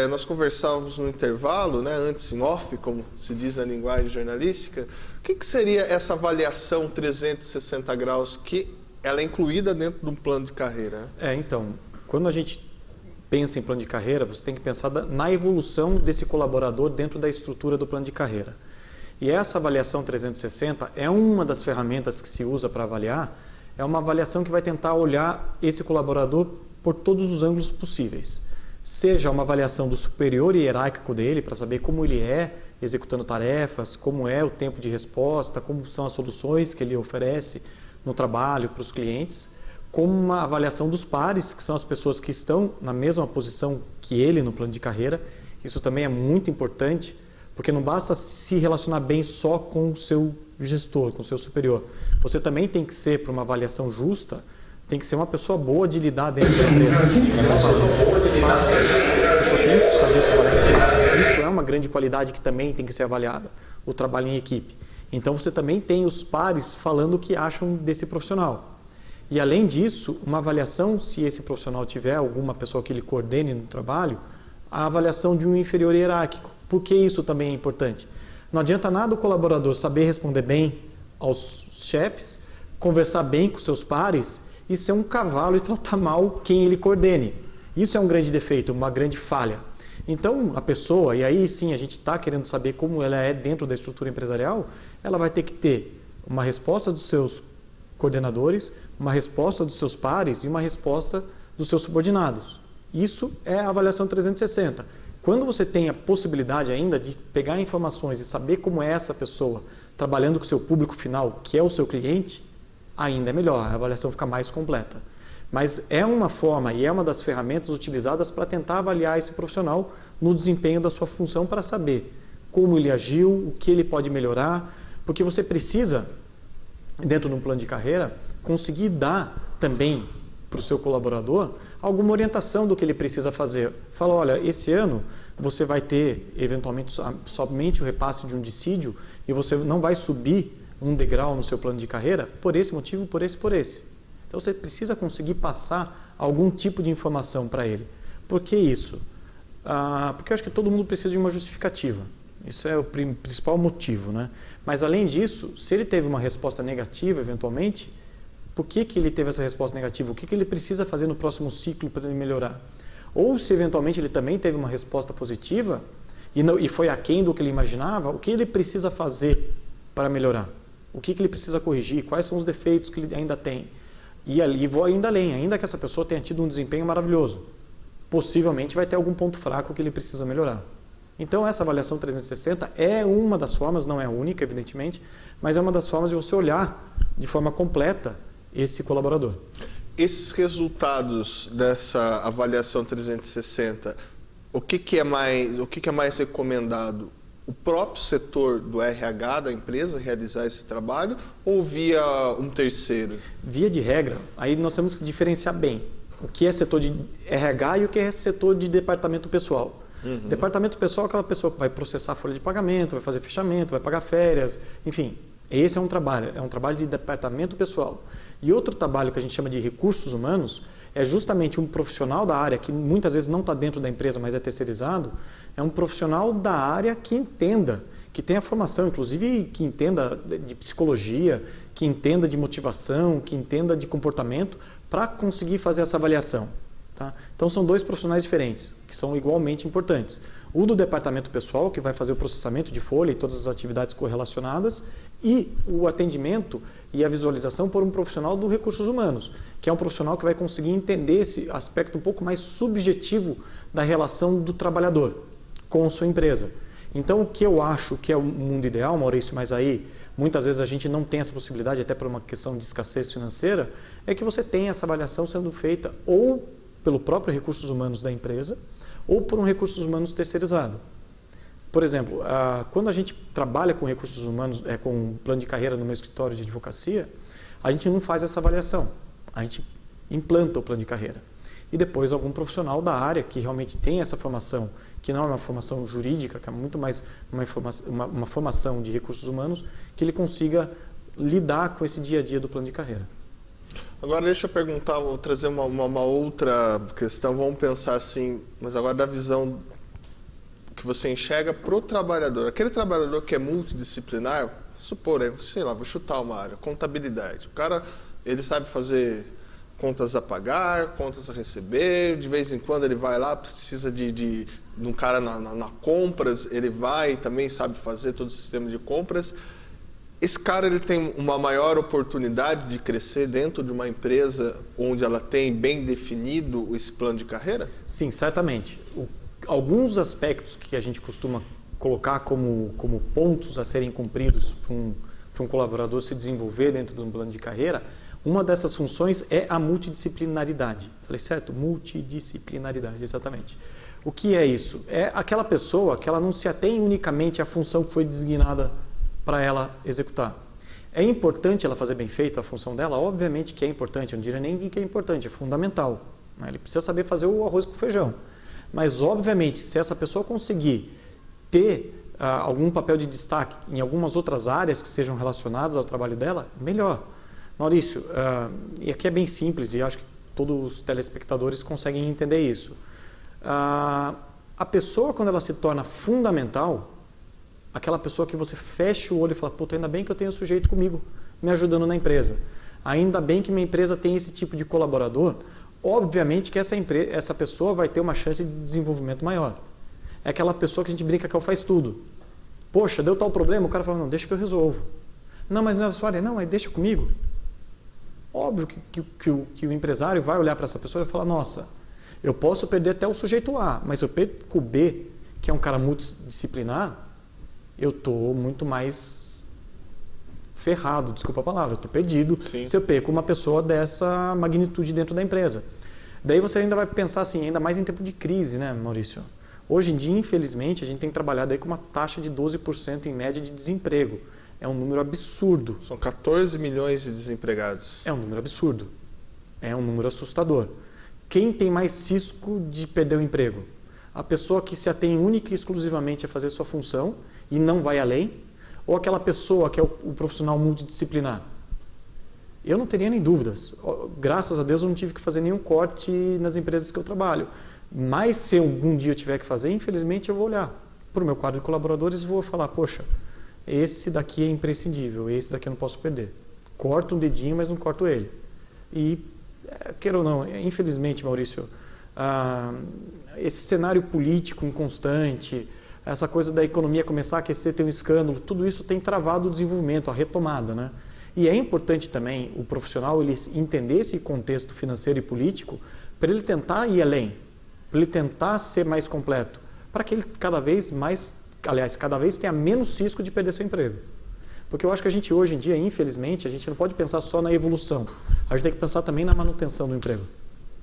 nós conversávamos no intervalo, né, antes em off, como se diz na linguagem jornalística, o que seria essa avaliação 360 graus que ela é incluída dentro de um plano de carreira? Então, quando a gente pensa em plano de carreira, você tem que pensar na evolução desse colaborador dentro da estrutura do plano de carreira. E essa avaliação 360 é uma das ferramentas que se usa para avaliar, é uma avaliação que vai tentar olhar esse colaborador por todos os ângulos possíveis. Seja uma avaliação do superior hierárquico dele, para saber como ele é executando tarefas, como é o tempo de resposta, como são as soluções que ele oferece no trabalho para os clientes, como uma avaliação dos pares, que são as pessoas que estão na mesma posição que ele no plano de carreira. Isso também é muito importante, porque não basta se relacionar bem só com o seu gestor, com o seu superior. Você também tem que ser, para uma avaliação justa, tem que ser uma pessoa boa de lidar dentro da empresa. A pessoa tem que saber trabalhar em equipe. Isso é uma grande qualidade que também tem que ser avaliada, o trabalho em equipe. Então você também tem os pares falando o que acham desse profissional. E além disso, uma avaliação, se esse profissional tiver alguma pessoa que ele coordene no trabalho, a avaliação de um inferior hierárquico. Por que isso também é importante? Não adianta nada o colaborador saber responder bem aos chefes, conversar bem com seus pares e ser um cavalo e tratar mal quem ele coordene. Isso é um grande defeito, uma grande falha. Então, a pessoa, e aí sim a gente está querendo saber como ela é dentro da estrutura empresarial, ela vai ter que ter uma resposta dos seus coordenadores, uma resposta dos seus pares e uma resposta dos seus subordinados. Isso é a avaliação 360. Quando você tem a possibilidade ainda de pegar informações e saber como é essa pessoa trabalhando com o seu público final, que é o seu cliente, ainda é melhor, a avaliação fica mais completa. Mas é uma forma e é uma das ferramentas utilizadas para tentar avaliar esse profissional no desempenho da sua função, para saber como ele agiu, o que ele pode melhorar, porque você precisa, dentro de um plano de carreira, conseguir dar também para o seu colaborador alguma orientação do que ele precisa fazer. Fala, olha, esse ano você vai ter, eventualmente, somente o repasse de um dissídio e você não vai subir um degrau no seu plano de carreira por esse motivo, por esse. Então você precisa conseguir passar algum tipo de informação para ele. Por que isso? Porque eu acho que todo mundo precisa de uma justificativa. Isso é o principal motivo, né? Mas além disso, se ele teve uma resposta negativa, eventualmente, por que ele teve essa resposta negativa? O que ele precisa fazer no próximo ciclo para ele melhorar? Ou se eventualmente ele também teve uma resposta positiva e foi aquém do que ele imaginava, o que ele precisa fazer para melhorar? O que ele precisa corrigir? Quais são os defeitos que ele ainda tem? E ali vou ainda além, ainda que essa pessoa tenha tido um desempenho maravilhoso, possivelmente vai ter algum ponto fraco que ele precisa melhorar. Então essa avaliação 360 é uma das formas, não é a única, evidentemente, mas é uma das formas de você olhar de forma completa esse colaborador. Esses resultados dessa avaliação 360, o que é mais recomendado? O próprio setor do RH da empresa realizar esse trabalho ou via um terceiro? Via de regra, aí nós temos que diferenciar bem o que é setor de RH e o que é setor de departamento pessoal. Departamento pessoal é aquela pessoa que vai processar a folha de pagamento, vai fazer fechamento, vai pagar férias, enfim. Esse é um trabalho de departamento pessoal. E outro trabalho que a gente chama de recursos humanos é justamente um profissional da área que muitas vezes não está dentro da empresa, mas é terceirizado, é um profissional da área que entenda, que tenha formação, inclusive que entenda de psicologia, que entenda de motivação, que entenda de comportamento para conseguir fazer essa avaliação. Tá? Então são dois profissionais diferentes, que são igualmente importantes. O do departamento pessoal, que vai fazer o processamento de folha e todas as atividades correlacionadas, e o atendimento e a visualização por um profissional do recursos humanos, que é um profissional que vai conseguir entender esse aspecto um pouco mais subjetivo da relação do trabalhador com a sua empresa. Então o que eu acho que é o mundo ideal, Maurício, mas aí muitas vezes a gente não tem essa possibilidade, até por uma questão de escassez financeira, é que você tenha essa avaliação sendo feita ou pelo próprio recursos humanos da empresa ou por um recursos humanos terceirizado. Por exemplo, quando a gente trabalha com recursos humanos, com um plano de carreira no meu escritório de advocacia, a gente não faz essa avaliação, a gente implanta o plano de carreira. E depois algum profissional da área que realmente tem essa formação, que não é uma formação jurídica, que é muito mais uma formação de recursos humanos, que ele consiga lidar com esse dia a dia do plano de carreira. Agora deixa eu perguntar, vou trazer uma outra questão, vamos pensar assim, mas agora da visão que você enxerga para o trabalhador. Aquele trabalhador que é multidisciplinar, supor, sei lá, vou chutar uma área, contabilidade. O cara, ele sabe fazer contas a pagar, contas a receber, de vez em quando ele vai lá, precisa de um cara na compras, ele vai e também sabe fazer todo o sistema de compras. Esse cara ele tem uma maior oportunidade de crescer dentro de uma empresa onde ela tem bem definido esse plano de carreira? Sim, certamente. Alguns aspectos que a gente costuma colocar como pontos a serem cumpridos para um colaborador se desenvolver dentro de um plano de carreira, uma dessas funções é a multidisciplinaridade. Falei certo? Multidisciplinaridade, exatamente. O que é isso? É aquela pessoa que ela não se atém unicamente à função que foi designada para ela executar. É importante ela fazer bem feito a função dela? Obviamente que é importante, eu não diria nem que é importante, é fundamental. Ele precisa saber fazer o arroz com feijão. Mas, obviamente, se essa pessoa conseguir ter algum papel de destaque em algumas outras áreas que sejam relacionadas ao trabalho dela, melhor. Maurício, e aqui é bem simples e acho que todos os telespectadores conseguem entender isso. A pessoa, quando ela se torna fundamental, aquela pessoa que você fecha o olho e fala, puta, ainda bem que eu tenho sujeito comigo me ajudando na empresa. Ainda bem que minha empresa tem esse tipo de colaborador. Obviamente que essa pessoa vai ter uma chance de desenvolvimento maior. É aquela pessoa que a gente brinca que ela faz tudo. Poxa, deu tal problema, o cara fala, não, deixa que eu resolvo. Não, mas não é a sua área, não, mas deixa comigo. Óbvio que o empresário vai olhar para essa pessoa e falar, nossa, eu posso perder até o sujeito A, mas se eu perco o B, que é um cara multidisciplinar, eu estou muito mais ferrado, desculpa a palavra, eu estou perdido. Sim. Se eu perco uma pessoa dessa magnitude dentro da empresa. Daí você ainda vai pensar assim, ainda mais em tempo de crise, né, Maurício? Hoje em dia, infelizmente, a gente tem trabalhado aí com uma taxa de 12% em média de desemprego. É um número absurdo. São 14 milhões de desempregados. É um número absurdo. É um número assustador. Quem tem mais risco de perder o emprego? A pessoa que se atém única e exclusivamente a fazer sua função e não vai além, ou aquela pessoa que é o profissional multidisciplinar? Eu não teria nem dúvidas. Graças a Deus eu não tive que fazer nenhum corte nas empresas que eu trabalho. Mas se algum dia eu tiver que fazer, infelizmente eu vou olhar para o meu quadro de colaboradores e vou falar, poxa, esse daqui é imprescindível, esse daqui eu não posso perder. Corto um dedinho, mas não corto ele. E, queira ou não, infelizmente, Maurício, esse cenário político inconstante, essa coisa da economia começar a aquecer, ter um escândalo, tudo isso tem travado o desenvolvimento, a retomada, né? E é importante também o profissional ele entender esse contexto financeiro e político para ele tentar ir além, para ele tentar ser mais completo, para que ele cada vez tenha menos risco de perder seu emprego. Porque eu acho que a gente hoje em dia, infelizmente, a gente não pode pensar só na evolução, a gente tem que pensar também na manutenção do emprego.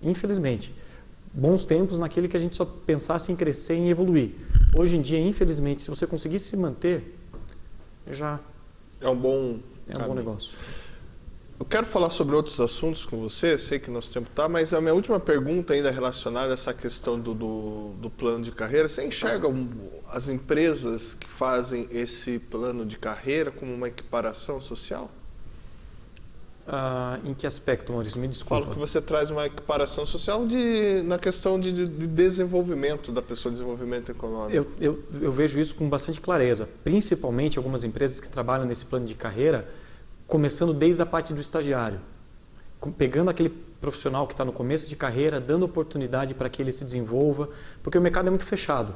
Infelizmente. Bons tempos naquele que a gente só pensasse em crescer e em evoluir. Hoje em dia, infelizmente, se você conseguir se manter, já é um bom negócio. Eu quero falar sobre outros assuntos com você, sei que nosso tempo está, mas a minha última pergunta ainda relacionada a essa questão do plano de carreira, você enxerga as empresas que fazem esse plano de carreira como uma equiparação social? Em que aspecto, Maurício? Me desculpa. Falo que você traz uma equiparação social na questão de desenvolvimento da pessoa, desenvolvimento econômico. Eu vejo isso com bastante clareza, principalmente algumas empresas que trabalham nesse plano de carreira, começando desde a parte do estagiário, pegando aquele profissional que está no começo de carreira, dando oportunidade para que ele se desenvolva, porque o mercado é muito fechado.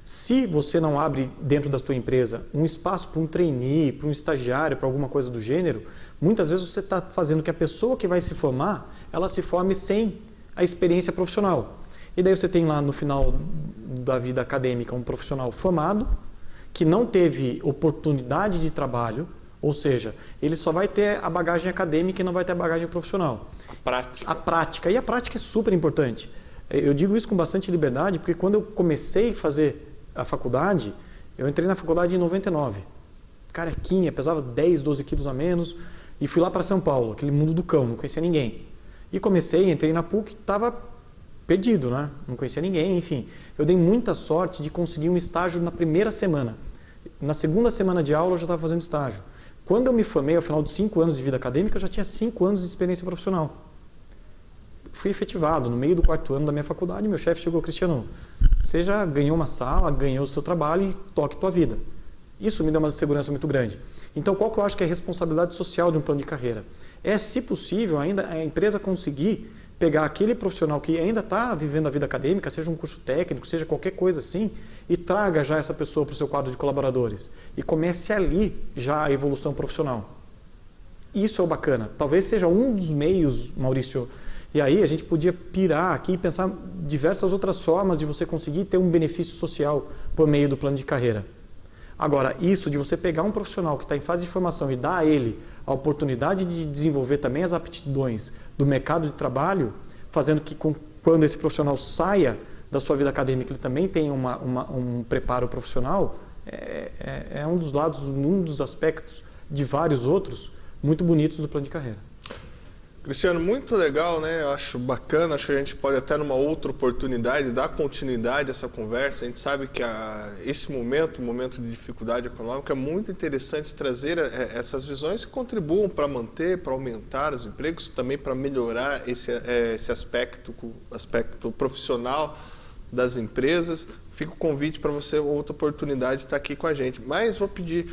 Se você não abre dentro da sua empresa um espaço para um trainee, para um estagiário, para alguma coisa do gênero, muitas vezes você está fazendo que a pessoa que vai se formar, ela se forme sem a experiência profissional. E daí você tem lá no final da vida acadêmica um profissional formado, que não teve oportunidade de trabalho, ou seja, ele só vai ter a bagagem acadêmica e não vai ter a bagagem profissional. A prática. E a prática é super importante. Eu digo isso com bastante liberdade, porque quando eu comecei a fazer a faculdade, eu entrei na faculdade em 99. Carequinha, pesava 10, 12 quilos a menos, e fui lá para São Paulo, aquele mundo do cão, não conhecia ninguém. E entrei na PUC, estava perdido, né? Não conhecia ninguém, enfim. Eu dei muita sorte de conseguir um estágio na primeira semana. Na segunda semana de aula eu já estava fazendo estágio. Quando eu me formei, ao final de 5 anos de vida acadêmica, eu já tinha 5 anos de experiência profissional. Fui efetivado no meio do 4º ano da minha faculdade, meu chefe chegou, Cristiano, você já ganhou uma sala, ganhou o seu trabalho e toque tua vida. Isso me deu uma segurança muito grande. Então, qual que eu acho que é a responsabilidade social de um plano de carreira? É, se possível, ainda a empresa conseguir pegar aquele profissional que ainda está vivendo a vida acadêmica, seja um curso técnico, seja qualquer coisa assim, e traga já essa pessoa para o seu quadro de colaboradores. E comece ali já a evolução profissional. Isso é o bacana. Talvez seja um dos meios, Maurício. E aí a gente podia pirar aqui e pensar diversas outras formas de você conseguir ter um benefício social por meio do plano de carreira. Agora, isso de você pegar um profissional que está em fase de formação e dar a ele a oportunidade de desenvolver também as aptidões do mercado de trabalho, fazendo que quando esse profissional saia da sua vida acadêmica ele também tenha um preparo profissional, é um dos lados, um dos aspectos de vários outros muito bonitos do plano de carreira. Cristiano, muito legal, né? Eu acho bacana, acho que a gente pode até numa outra oportunidade dar continuidade a essa conversa. A gente sabe que esse momento, um momento de dificuldade econômica, é muito interessante trazer essas visões que contribuam para manter, para aumentar os empregos, também para melhorar esse aspecto profissional das empresas. Fica o convite para você, outra oportunidade de estar aqui com a gente. Mas vou pedir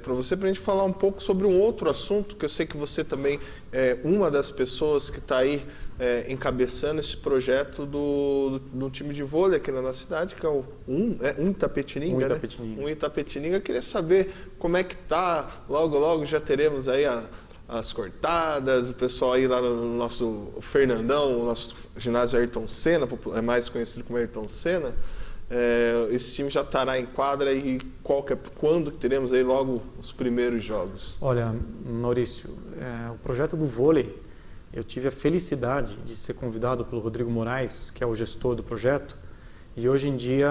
para você, para a gente falar um pouco sobre um outro assunto, que eu sei que você também é uma das pessoas que está aí encabeçando esse projeto do time de vôlei aqui na nossa cidade, que é o Itapetininga. Um Itapetininga. Eu queria saber como é que está. Logo já teremos aí as cortadas, o pessoal aí lá no nosso Fernandão, o nosso ginásio Ayrton Senna, é mais conhecido como Ayrton Senna. Esse time já estará em quadra e quando teremos aí logo os primeiros jogos? Olha, Maurício, o projeto do vôlei, eu tive a felicidade de ser convidado pelo Rodrigo Moraes, que é o gestor do projeto, e hoje em dia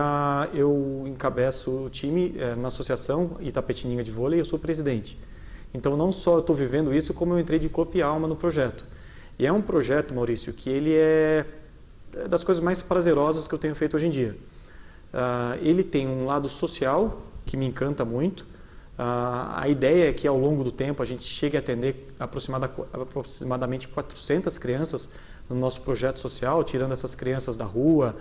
eu encabeço o time na Associação Itapetininga de Vôlei e eu sou presidente. Então não só eu estou vivendo isso, como eu entrei de corpo e alma no projeto. E é um projeto, Maurício, que ele é das coisas mais prazerosas que eu tenho feito hoje em dia. Ele tem um lado social que me encanta muito. A ideia é que ao longo do tempo a gente chegue a atender aproximadamente 400 crianças no nosso projeto social, tirando essas crianças da rua,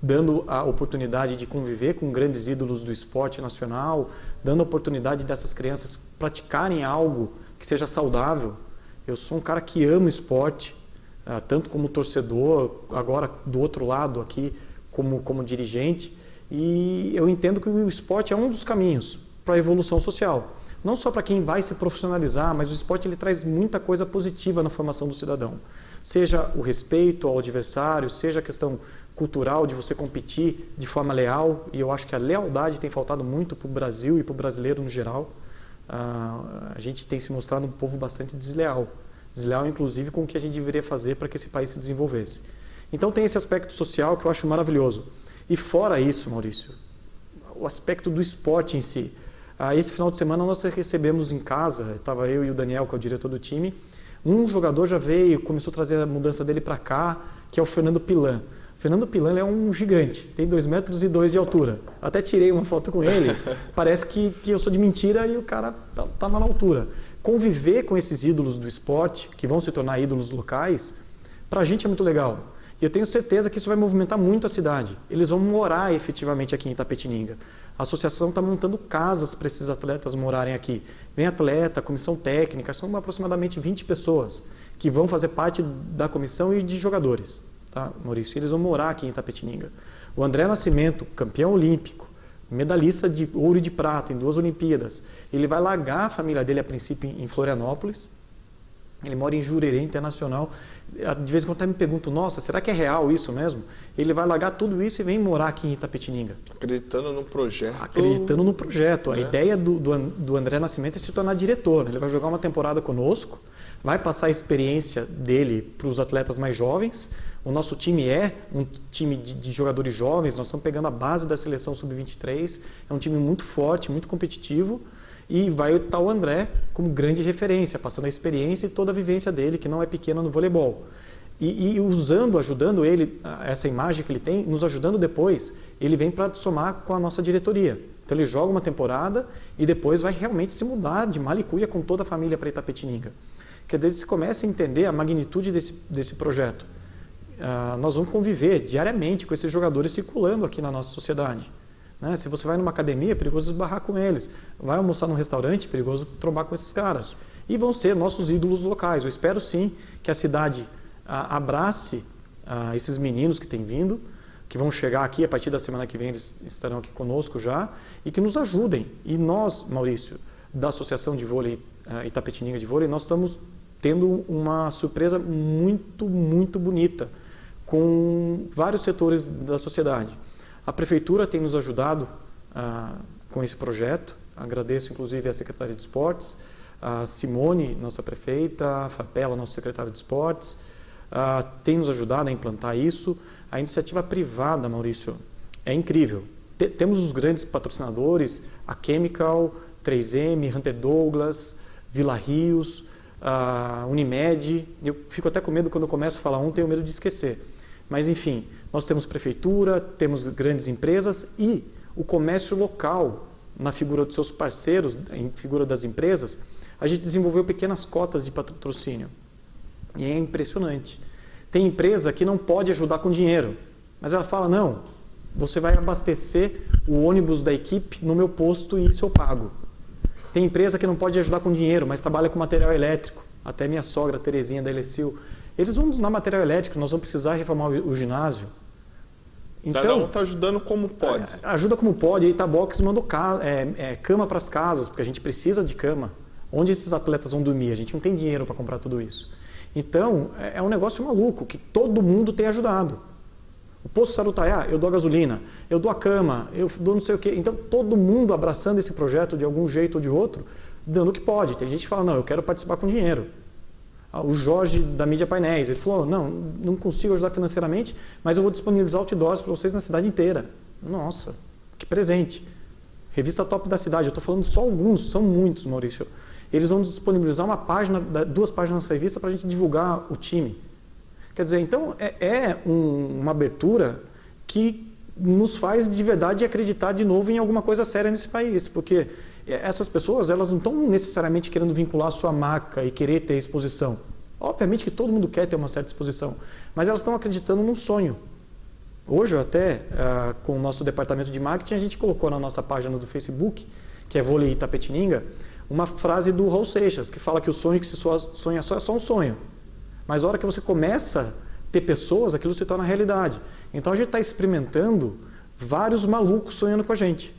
dando a oportunidade de conviver com grandes ídolos do esporte nacional, dando a oportunidade dessas crianças praticarem algo que seja saudável. Eu sou um cara que ama esporte, tanto como torcedor, agora do outro lado aqui como dirigente, e eu entendo que o esporte é um dos caminhos para a evolução social. Não só para quem vai se profissionalizar, mas o esporte ele traz muita coisa positiva na formação do cidadão. Seja o respeito ao adversário, seja a questão cultural de você competir de forma leal, e eu acho que a lealdade tem faltado muito para o Brasil e para o brasileiro no geral. A gente tem se mostrado um povo bastante desleal inclusive com o que a gente deveria fazer para que esse país se desenvolvesse. Então tem esse aspecto social que eu acho maravilhoso. E fora isso, Maurício, o aspecto do esporte em si. Esse final de semana nós recebemos em casa, estava eu e o Daniel, que é o diretor do time, um jogador já veio, começou a trazer a mudança dele para cá, que é o Fernando Pilan. O Fernando Pilan é um gigante, tem 2,2 metros de altura. Até tirei uma foto com ele, parece que eu sou de mentira e o cara tá na altura. Conviver com esses ídolos do esporte, que vão se tornar ídolos locais, para a gente é muito legal. E eu tenho certeza que isso vai movimentar muito a cidade. Eles vão morar efetivamente aqui em Itapetininga. A associação está montando casas para esses atletas morarem aqui. Vem atleta, comissão técnica, são aproximadamente 20 pessoas que vão fazer parte da comissão e de jogadores, tá, Maurício? Eles vão morar aqui em Itapetininga. O André Nascimento, campeão olímpico, medalhista de ouro e de prata em 2 Olimpíadas, ele vai largar a família dele a princípio em Florianópolis. Ele mora em Jurerê Internacional. De vez em quando até me pergunto, nossa, será que é real isso mesmo? Ele vai largar tudo isso e vem morar aqui em Itapetininga. Acreditando no projeto. Acreditando no projeto. A ideia do André Nascimento é se tornar diretor. Ele vai jogar uma temporada conosco, vai passar a experiência dele para os atletas mais jovens. O nosso time é um time de jogadores jovens, nós estamos pegando a base da seleção sub-23. É um time muito forte, muito competitivo. E vai estar o André como grande referência, passando a experiência e toda a vivência dele, que não é pequena no voleibol. E ajudando ele, essa imagem que ele tem, nos ajudando depois, ele vem para somar com a nossa diretoria. Então ele joga uma temporada e depois vai realmente se mudar de Malicuia com toda a família para Itapetininga. Quer dizer, você começa a entender a magnitude desse projeto. Nós vamos conviver diariamente com esses jogadores circulando aqui na nossa sociedade. Se você vai numa academia, é perigoso esbarrar com eles. Vai almoçar num restaurante, é perigoso trombar com esses caras. E vão ser nossos ídolos locais. Eu espero sim que a cidade abrace esses meninos que têm vindo, que vão chegar aqui a partir da semana que vem, eles estarão aqui conosco já, e que nos ajudem. E nós, Maurício, da Associação de Vôlei Itapetininga de Vôlei, nós estamos tendo uma surpresa muito, muito bonita com vários setores da sociedade. A Prefeitura tem nos ajudado com esse projeto. Agradeço, inclusive, à Secretaria de Esportes, a Simone, nossa prefeita, a Fapela, nosso secretário de Esportes, tem nos ajudado a implantar isso. A iniciativa privada, Maurício, é incrível. Temos os grandes patrocinadores, a Chemical, 3M, Hunter Douglas, Vila Rios, a Unimed. Eu fico até com medo quando eu começo a falar tenho medo de esquecer. Mas, enfim, nós temos prefeitura, temos grandes empresas e o comércio local, na figura dos seus parceiros, em figura das empresas, a gente desenvolveu pequenas cotas de patrocínio. E é impressionante. Tem empresa que não pode ajudar com dinheiro, mas ela fala, não, você vai abastecer o ônibus da equipe no meu posto e isso eu pago. Tem empresa que não pode ajudar com dinheiro, mas trabalha com material elétrico. Até minha sogra, Terezinha da Elecil, eles vão nos dar material elétrico, nós vamos precisar reformar o ginásio. Então, cada um está ajudando como pode. Ajuda como pode. A Itabox mandou cama para as casas, porque a gente precisa de cama. Onde esses atletas vão dormir? A gente não tem dinheiro para comprar tudo isso. Então, é um negócio maluco, que todo mundo tem ajudado. O Posto Sarutaiá, eu dou a gasolina, eu dou a cama, eu dou não sei o quê. Então, todo mundo abraçando esse projeto de algum jeito ou de outro, dando o que pode. Tem gente que fala, não, eu quero participar com dinheiro. O Jorge da Mídia Painéis, ele falou, não consigo ajudar financeiramente, mas eu vou disponibilizar outdoors para vocês na cidade inteira. Nossa, que presente. Revista top da cidade, eu estou falando só alguns, são muitos, Maurício. eles vão disponibilizar uma página, 2 páginas da revista para a gente divulgar o time. Quer dizer, então uma abertura que nos faz de verdade acreditar de novo em alguma coisa séria nesse país, porque essas pessoas, elas não estão necessariamente querendo vincular a sua marca e querer ter exposição. Obviamente que todo mundo quer ter uma certa exposição, mas elas estão acreditando num sonho. Hoje, até com o nosso departamento de marketing, a gente colocou na nossa página do Facebook, que é Vôlei Itapetininga, uma frase do Raul Seixas, que fala que o sonho que se sonha só é só um sonho. Mas a hora que você começa a ter pessoas, aquilo se torna realidade. Então a gente está experimentando vários malucos sonhando com a gente.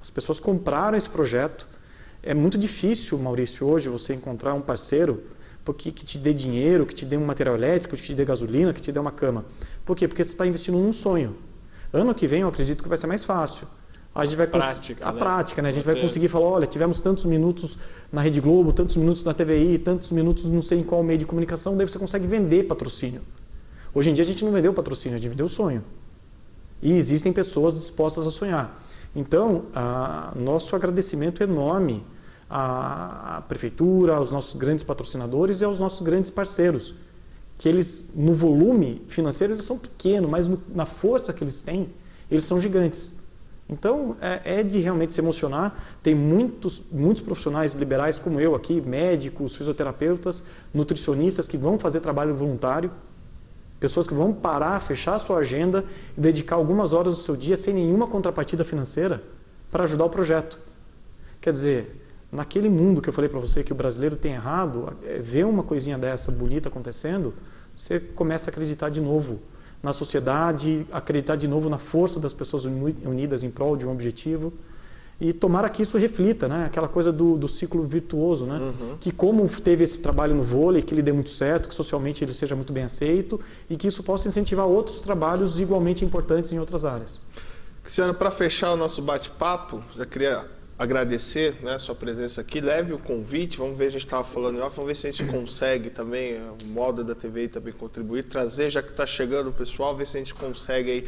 As pessoas compraram esse projeto. É muito difícil, Maurício, hoje você encontrar um parceiro que te dê dinheiro, que te dê um material elétrico, que te dê gasolina, que te dê uma cama. Por quê? Porque você está investindo num sonho. Ano que vem eu acredito que vai ser mais fácil. A gente vai prática, né? A gente vai conseguir falar, olha, tivemos tantos minutos na Rede Globo, tantos minutos na TVI, tantos minutos não sei em qual meio de comunicação, daí você consegue vender patrocínio. Hoje em dia a gente não vendeu patrocínio, a gente vendeu sonho. E existem pessoas dispostas a sonhar. Então, nosso agradecimento enorme à Prefeitura, aos nossos grandes patrocinadores e aos nossos grandes parceiros. Que eles, no volume financeiro, eles são pequenos, mas na força que eles têm, eles são gigantes. Então, é de realmente se emocionar. Tem muitos profissionais liberais como eu aqui, médicos, fisioterapeutas, nutricionistas que vão fazer trabalho voluntário, pessoas que vão parar, fechar a sua agenda e dedicar algumas horas do seu dia sem nenhuma contrapartida financeira para ajudar o projeto. Quer dizer, naquele mundo que eu falei para você que o brasileiro tem errado, ver uma coisinha dessa bonita acontecendo, você começa a acreditar de novo na sociedade, acreditar de novo na força das pessoas unidas em prol de um objetivo. E tomara que isso reflita, né? Aquela coisa do ciclo virtuoso, né? Uhum. Que como teve esse trabalho no vôlei, que ele dê muito certo, que socialmente ele seja muito bem aceito e que isso possa incentivar outros trabalhos igualmente importantes em outras áreas. Cristiano, para fechar o nosso bate-papo, já queria agradecer, né, a sua presença aqui. Leve o convite, vamos ver, a gente estava falando em off, vamos ver se a gente consegue também, o modo da TV também contribuir, trazer, já que está chegando o pessoal, ver se a gente consegue aí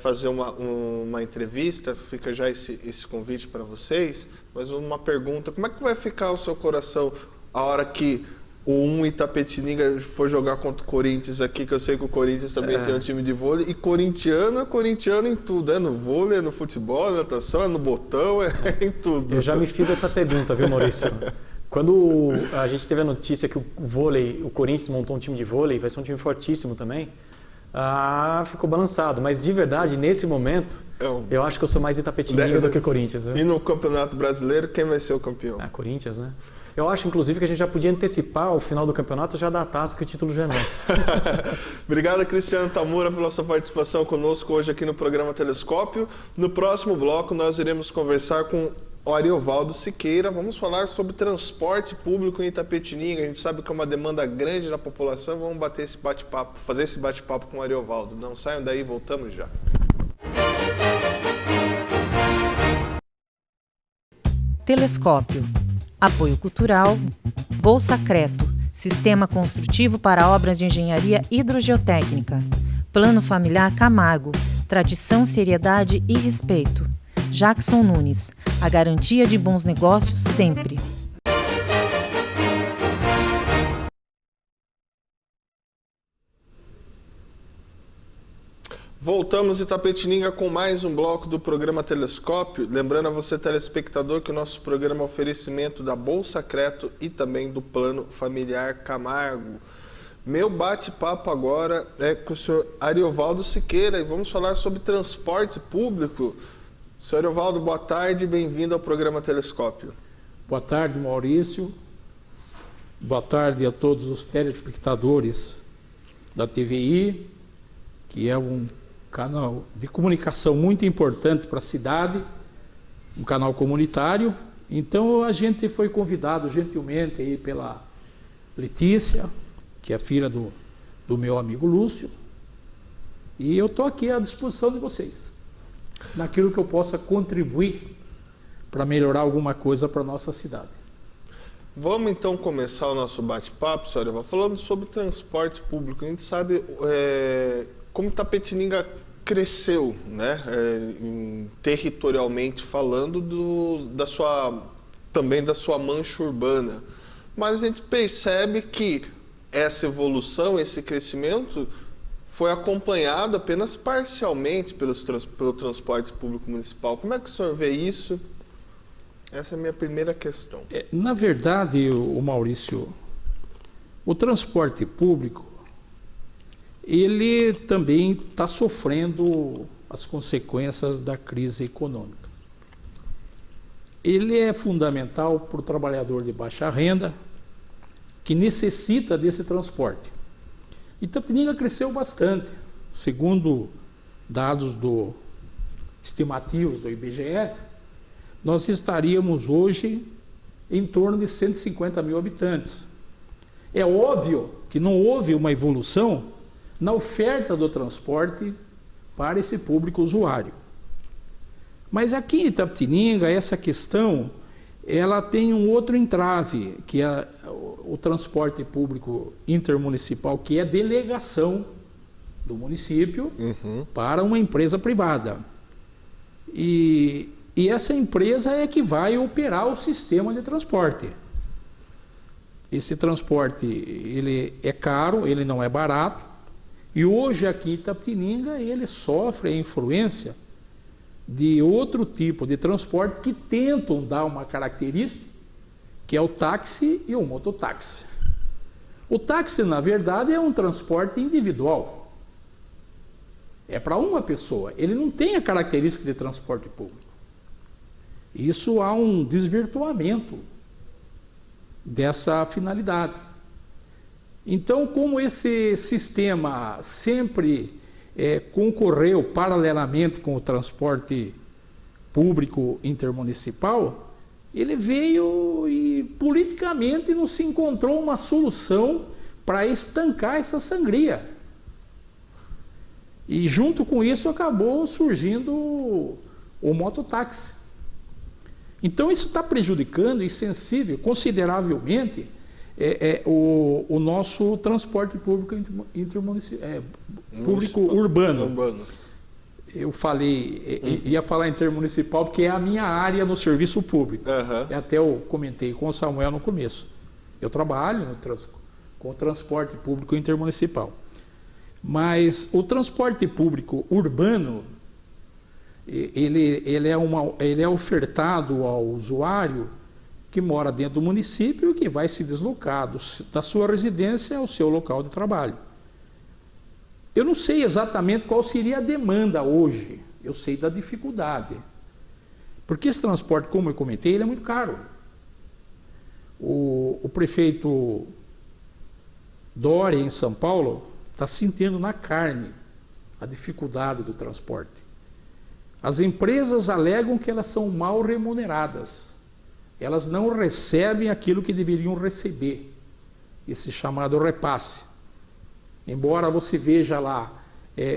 fazer uma entrevista. Fica já esse convite para vocês, mas uma pergunta: como é que vai ficar o seu coração a hora que o Itapetininga for jogar contra o Corinthians aqui, que eu sei que o Corinthians também tem um time de vôlei, e corintiano é corintiano em tudo, é no vôlei, é no futebol, é na natação, é no botão, é em tudo. Eu já me fiz essa pergunta, viu, Maurício? Quando a gente teve a notícia que o Corinthians montou um time de vôlei, vai ser um time fortíssimo também, ficou balançado, mas de verdade, nesse momento, eu acho que eu sou mais Itapetininga do que Corinthians. Viu? E no Campeonato Brasileiro, quem vai ser o campeão? Corinthians, né? Eu acho, inclusive, que a gente já podia antecipar o final do campeonato, já dar a taça, que o título já é nosso. Obrigado, Cristiano Tamura, pela sua participação conosco hoje aqui no programa Telescópio. No próximo bloco, nós iremos conversar com o Ariovaldo Siqueira. Vamos falar sobre transporte público em Itapetininga. A gente sabe que é uma demanda grande da população. Vamos bater esse bate-papo, fazer esse bate-papo com o Ariovaldo. Não saiam daí, voltamos já. Telescópio. Apoio Cultural, Bolsa Creto, Sistema Construtivo para Obras de Engenharia Hidrogeotécnica, Plano Familiar Camargo, Tradição, Seriedade e Respeito. Jackson Nunes, a garantia de bons negócios sempre. Voltamos Itapetininga com mais um bloco do programa Telescópio. Lembrando a você, telespectador, que o nosso programa é oferecimento da Bolsa Creto e também do Plano Familiar Camargo. Meu bate-papo agora é com o senhor Ariovaldo Siqueira e vamos falar sobre transporte público. Senhor Ariovaldo, boa tarde, bem-vindo ao programa Telescópio. Boa tarde, Maurício. Boa tarde a todos os telespectadores da TVI, que é um canal de comunicação muito importante para a cidade, um canal comunitário. Então a gente foi convidado gentilmente aí pela Letícia, que é filha do meu amigo Lúcio, e eu estou aqui à disposição de vocês, naquilo que eu possa contribuir para melhorar alguma coisa para a nossa cidade. Vamos então começar o nosso bate-papo, senhora Eva, falando sobre transporte público. A gente sabe como Itapetininga cresceu, né, territorialmente falando, da sua também da sua mancha urbana. Mas a gente percebe que essa evolução, esse crescimento foi acompanhado apenas parcialmente pelo transporte público municipal. Como é que o senhor vê isso? Essa é a minha primeira questão. Na verdade, o Maurício, o transporte público, ele também está sofrendo as consequências da crise econômica. Ele é fundamental para o trabalhador de baixa renda, que necessita desse transporte. Itapetininga cresceu bastante. Segundo dados estimativos do IBGE, nós estaríamos hoje em torno de 150 mil habitantes. É óbvio que não houve uma evolução na oferta do transporte para esse público usuário. Mas aqui em Itapetininga, essa questão, ela tem um outro entrave, que é o transporte público intermunicipal, que é delegação do município para uma empresa privada. E essa empresa é que vai operar o sistema de transporte. Esse transporte, ele é caro, ele não é barato, e hoje aqui em Itapetininga ele sofre a influência de outro tipo de transporte que tentam dar uma característica, que é o táxi e o mototáxi. O táxi, na verdade, é um transporte individual. É para uma pessoa. Ele não tem a característica de transporte público. Isso há um desvirtuamento dessa finalidade. Então, como esse sistema sempre concorreu paralelamente com o transporte público intermunicipal, ele veio e politicamente não se encontrou uma solução para estancar essa sangria. E junto com isso acabou surgindo o mototáxi. Então isso está prejudicando e sensível consideravelmente o nosso transporte público público urbano. Eu falei, ia falar intermunicipal porque é a minha área no serviço público. Até eu comentei com o Samuel no começo. Eu trabalho com o transporte público intermunicipal. Mas o transporte público urbano, ele é ofertado ao usuário que mora dentro do município e que vai se deslocar da sua residência ao seu local de trabalho. Eu não sei exatamente qual seria a demanda hoje, eu sei da dificuldade. Porque esse transporte, como eu comentei, ele é muito caro. O prefeito Dória, em São Paulo, está sentindo na carne a dificuldade do transporte. As empresas alegam que elas são mal remuneradas. Elas não recebem aquilo que deveriam receber, esse chamado repasse. Embora você veja lá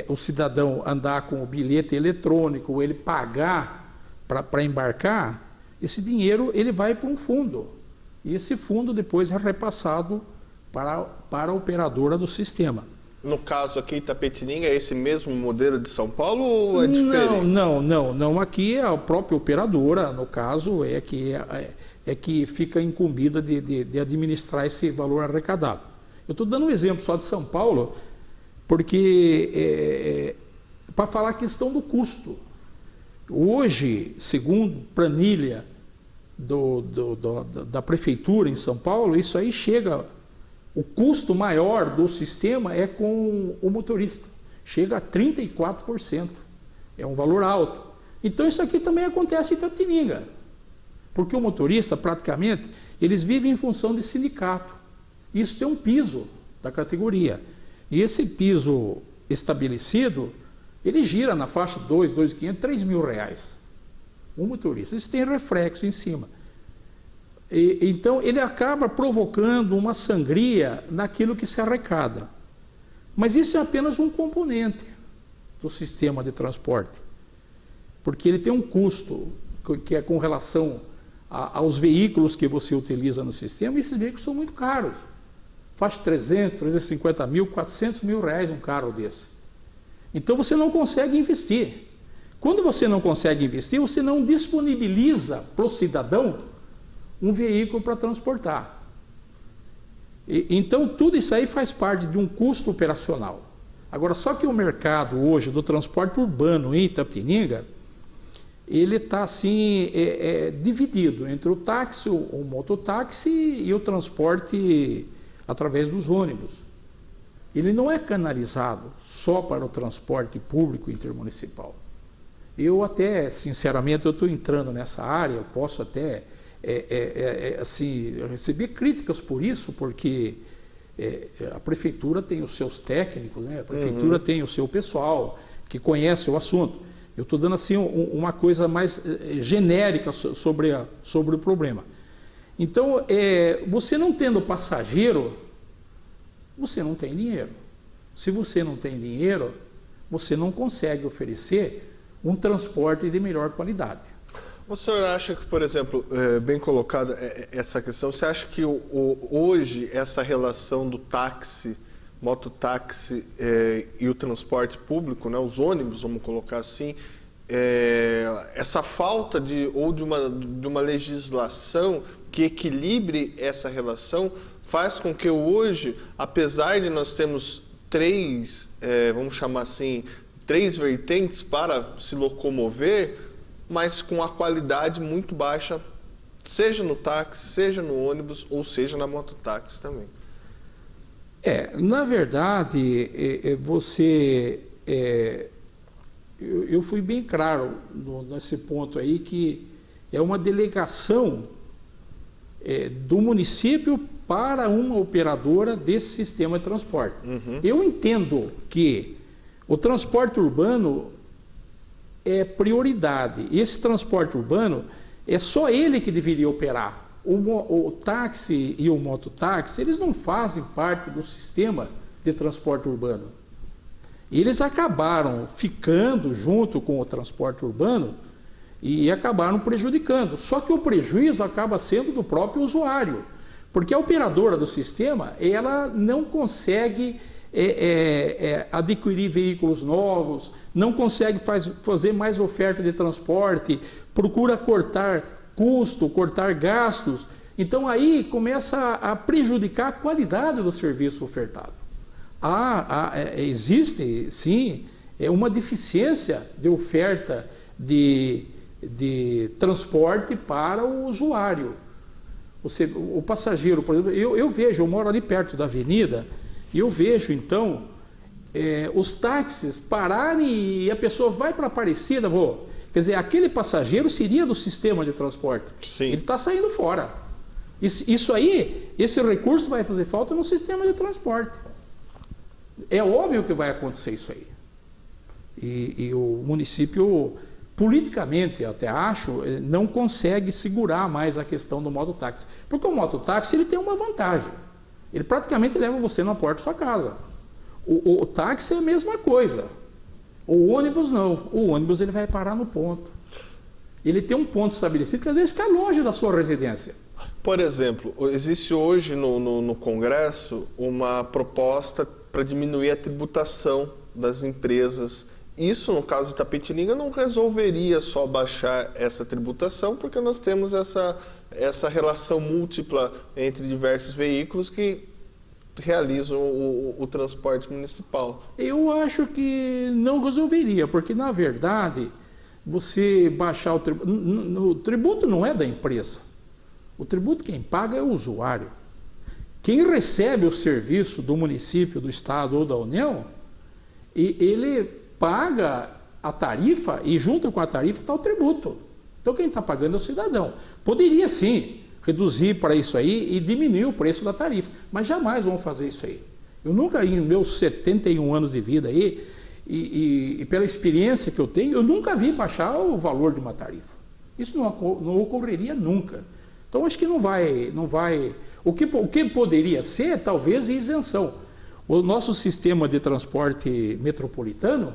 o cidadão andar com o bilhete eletrônico, ele pagar para embarcar, esse dinheiro ele vai para um fundo. E esse fundo depois é repassado para a operadora do sistema. No caso aqui em Itapetininga, é esse mesmo modelo de São Paulo ou é diferente? Não. Aqui é a própria operadora, no caso, é que fica incumbida de administrar esse valor arrecadado. Eu estou dando um exemplo só de São Paulo, porque para falar a questão do custo. Hoje, segundo planilha da prefeitura em São Paulo, isso aí chega... O custo maior do sistema é com o motorista. Chega a 34%. É um valor alto. Então isso aqui também acontece em Itapetininga. Porque o motorista, praticamente, eles vivem em função de sindicato. Isso tem um piso da categoria. E esse piso estabelecido, ele gira na faixa de 2.500, 3 mil reais. Um motorista. Isso tem reflexo em cima. Então, ele acaba provocando uma sangria naquilo que se arrecada. Mas isso é apenas um componente do sistema de transporte. Porque ele tem um custo que é com relação aos veículos que você utiliza no sistema, e esses veículos são muito caros. Faz 300, 350 mil, 400 mil reais um carro desse. Então, você não consegue investir. Quando você não consegue investir, você não disponibiliza para o cidadão um veículo para transportar. Então, tudo isso aí faz parte de um custo operacional. Agora, só que o mercado hoje do transporte urbano em Itapetininga, ele está assim, dividido entre o táxi, o mototáxi e o transporte através dos ônibus. Ele não é canalizado só para o transporte público intermunicipal. Eu até, sinceramente, eu estou entrando nessa área, eu posso até assim, receber críticas por isso, porque a prefeitura tem os seus técnicos, né? A prefeitura tem o seu pessoal que conhece o assunto. Eu estou dando assim uma coisa mais genérica sobre o problema. Então, você não tendo passageiro, você não tem dinheiro. Se você não tem dinheiro, você não consegue oferecer um transporte de melhor qualidade. O senhor acha que, por exemplo, bem colocada essa questão, você acha que hoje essa relação do táxi, mototáxi e o transporte público, né, os ônibus, vamos colocar assim, essa falta de uma legislação que equilibre essa relação faz com que hoje, apesar de nós termos três, vamos chamar assim, três vertentes para se locomover, mas com a qualidade muito baixa, seja no táxi, seja no ônibus, ou seja na mototáxi também. Na verdade, eu fui bem claro nesse ponto aí, que é uma delegação do município para uma operadora desse sistema de transporte. Eu entendo que o transporte urbano é prioridade. Esse transporte urbano é só ele que deveria operar. O táxi e o mototáxi, eles não fazem parte do sistema de transporte urbano. Eles acabaram ficando junto com o transporte urbano e acabaram prejudicando. Só que o prejuízo acaba sendo do próprio usuário, porque a operadora do sistema, ela não consegue adquirir veículos novos, não consegue fazer mais oferta de transporte, procura cortar custo, cortar gastos. Então aí começa a prejudicar a qualidade do serviço ofertado. Existe, sim, uma deficiência de oferta de transporte para o usuário. O passageiro, por exemplo, eu vejo, eu moro ali perto da avenida, e eu vejo, então, os táxis pararem e a pessoa vai para Aparecida, quer dizer, aquele passageiro seria do sistema de transporte. Sim. Ele está saindo fora. Isso aí, esse recurso vai fazer falta no sistema de transporte. É óbvio que vai acontecer isso aí. E o município, politicamente, até acho, não consegue segurar mais a questão do mototáxi. Porque o mototáxi, ele tem uma vantagem. Ele praticamente leva você na porta da sua casa. O táxi é a mesma coisa. O ônibus não. O ônibus ele vai parar no ponto. Ele tem um ponto estabelecido que às vezes fica longe da sua residência. Por exemplo, existe hoje no Congresso uma proposta para diminuir a tributação das empresas. Isso, no caso de Itapetininga, não resolveria só baixar essa tributação, porque nós temos essa relação múltipla entre diversos veículos que realizam o transporte municipal. Eu acho que não resolveria, porque, na verdade, você baixar o tributo... O tributo não é da empresa. O tributo quem paga é o usuário. Quem recebe o serviço do município, do estado ou da União, ele paga a tarifa e junto com a tarifa está o tributo. Então quem está pagando é o cidadão. Poderia sim reduzir para isso aí e diminuir o preço da tarifa, mas jamais vão fazer isso aí. Eu nunca, em meus 71 anos de vida aí, e pela experiência que eu tenho, eu nunca vi baixar o valor de uma tarifa. Isso não ocorreria nunca. Então acho que não vai. O que poderia ser, talvez, isenção. O nosso sistema de transporte metropolitano,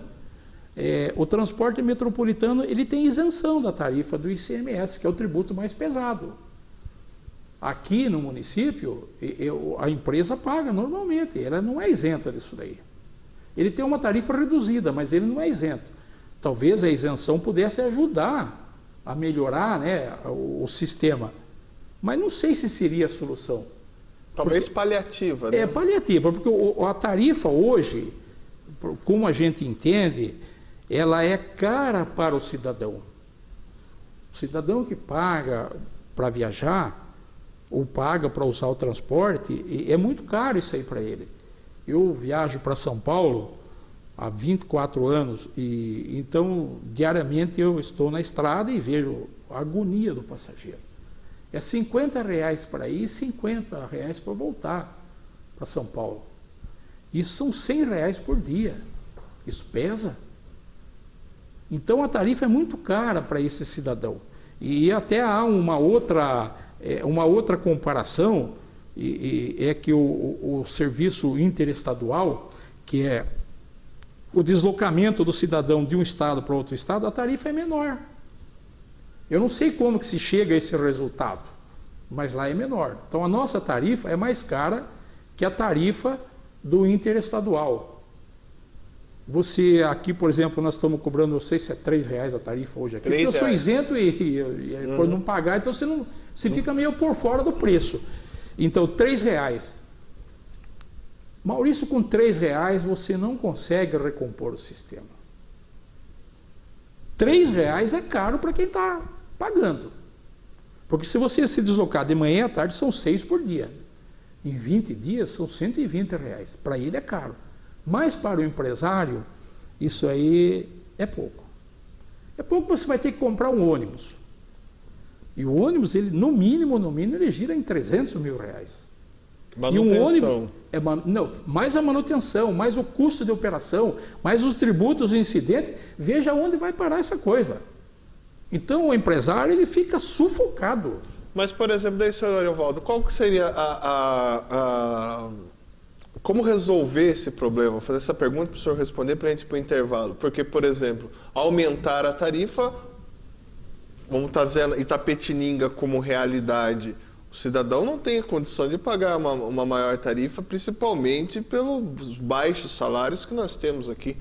o transporte metropolitano ele tem isenção da tarifa do ICMS, que é o tributo mais pesado. Aqui no município, a empresa paga normalmente, ela não é isenta disso daí. Ele tem uma tarifa reduzida, mas ele não é isento. Talvez a isenção pudesse ajudar a melhorar, né, o sistema. Mas não sei se seria a solução. Talvez paliativa, né? É paliativa, porque a tarifa hoje, como a gente entende, ela é cara para o cidadão. O cidadão que paga para viajar, ou paga para usar o transporte, é muito caro isso aí para ele. Eu viajo para São Paulo há 24 anos, e então diariamente eu estou na estrada e vejo a agonia do passageiro. É R$50 para ir e R$50 para voltar para São Paulo. Isso são R$100 por dia. Isso pesa. Então a tarifa é muito cara para esse cidadão. E até há uma outra comparação, é que o serviço interestadual, que é o deslocamento do cidadão de um estado para outro estado, a tarifa é menor. Eu não sei como que se chega a esse resultado, mas lá é menor. Então a nossa tarifa é mais cara que a tarifa do interestadual. Você aqui, por exemplo, nós estamos cobrando, não sei se é R$3 a tarifa hoje aqui, porque eu sou isento por não pagar, então você fica meio por fora do preço. Então, R$3. Maurício, com R$3 você não consegue recompor o sistema. R$3 é caro para quem está pagando. Porque se você se deslocar de manhã à tarde, são 6 por dia. Em 20 dias, são R$120. Para ele é caro. Mas para o empresário, isso aí é pouco. É pouco, você vai ter que comprar um ônibus. E o ônibus, ele, no mínimo, ele gira em R$300 mil. Manutenção. E um ônibus, não, mais a manutenção, mais o custo de operação, mais os tributos e incidentes, veja onde vai parar essa coisa. Então o empresário, ele fica sufocado. Mas, por exemplo, daí, senhor Ariovaldo, qual que seria como resolver esse problema? Vou fazer essa pergunta para o senhor responder para a gente ir para o intervalo. Porque, por exemplo, aumentar a tarifa, vamos trazer Itapetininga como realidade. O cidadão não tem a condição de pagar uma maior tarifa, principalmente pelos baixos salários que nós temos aqui.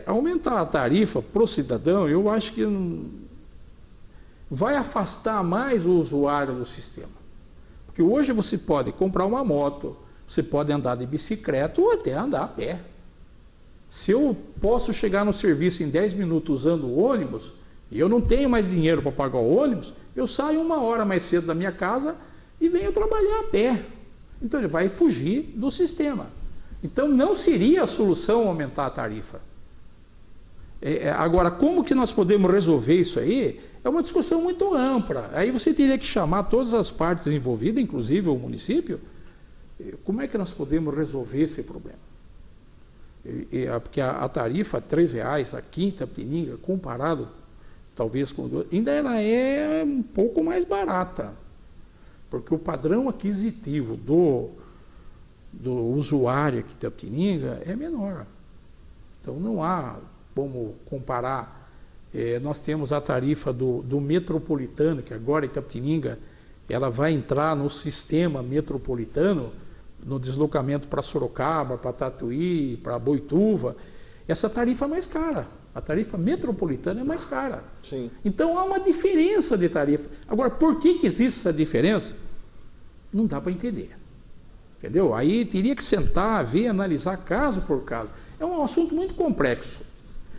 Aumentar a tarifa para o cidadão, eu acho que vai afastar mais o usuário do sistema. Porque hoje você pode comprar uma moto, você pode andar de bicicleta ou até andar a pé. Se eu posso chegar no serviço em 10 minutos usando o ônibus, e eu não tenho mais dinheiro para pagar o ônibus, eu saio 1 hora mais cedo da minha casa e venho trabalhar a pé. Então ele vai fugir do sistema. Então não seria a solução aumentar a tarifa. Agora, como que nós podemos resolver isso aí? É uma discussão muito ampla. Aí você teria que chamar todas as partes envolvidas, inclusive o município. Como é que nós podemos resolver esse problema? Porque a tarifa R$3 aqui em Itapetininga, comparado talvez com ainda ela é um pouco mais barata, porque o padrão aquisitivo do usuário aqui em Itapetininga é menor. Então não há como comparar. Nós temos a tarifa do metropolitano, que agora Itapetininga ela vai entrar no sistema metropolitano, no deslocamento para Sorocaba, para Tatuí, para Boituva. Essa tarifa é mais cara. A tarifa metropolitana é mais cara. Sim. Então há uma diferença de tarifa. Agora, por que existe essa diferença? Não dá para entender. Entendeu? Aí teria que sentar, ver, analisar caso por caso. É um assunto muito complexo.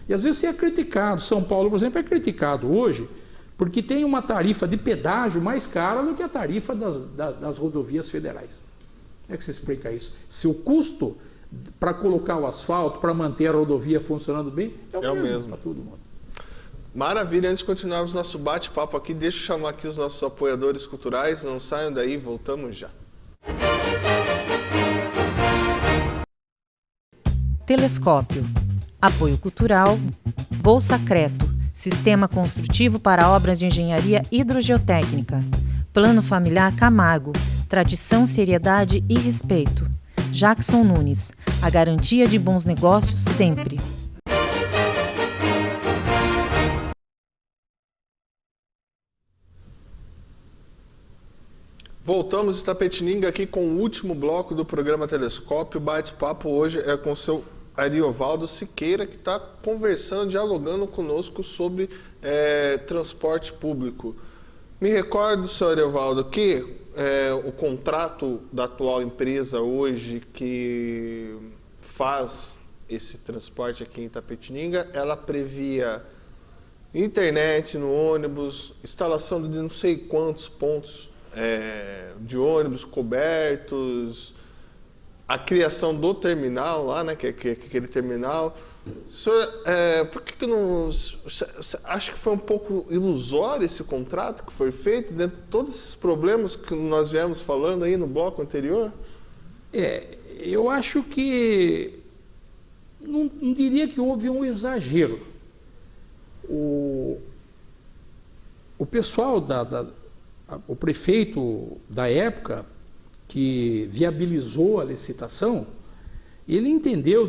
E às vezes é criticado. São Paulo, por exemplo, é criticado hoje porque tem uma tarifa de pedágio mais cara do que a tarifa das rodovias federais. Como é que você explica isso? Se o custo para colocar o asfalto, para manter a rodovia funcionando bem, é o mesmo para todo mundo. Maravilha, antes de continuarmos nosso bate-papo aqui, deixa eu chamar aqui os nossos apoiadores culturais, não saiam daí, voltamos já. Telescópio, apoio cultural, Bolsa Creto, sistema construtivo para obras de engenharia hidrogeotécnica, Plano Familiar Camargo, tradição, seriedade e respeito. Jackson Nunes, a garantia de bons negócios sempre. Voltamos, Itapetininga, aqui com o último bloco do programa Telescópio. O bate-papo hoje é com o seu Ariovaldo Siqueira, que está conversando, dialogando conosco sobre transporte público. Me recordo, senhor Evaldo, que o contrato da atual empresa hoje que faz esse transporte aqui em Itapetininga, ela previa internet no ônibus, instalação de não sei quantos pontos de ônibus cobertos, a criação do terminal lá, né, que é aquele terminal. Senhor, por que não... Acho que foi um pouco ilusório esse contrato que foi feito, dentro de todos esses problemas que nós viemos falando aí no bloco anterior? Eu acho que... Não diria que houve um exagero. O pessoal, o prefeito da época, que viabilizou a licitação, ele entendeu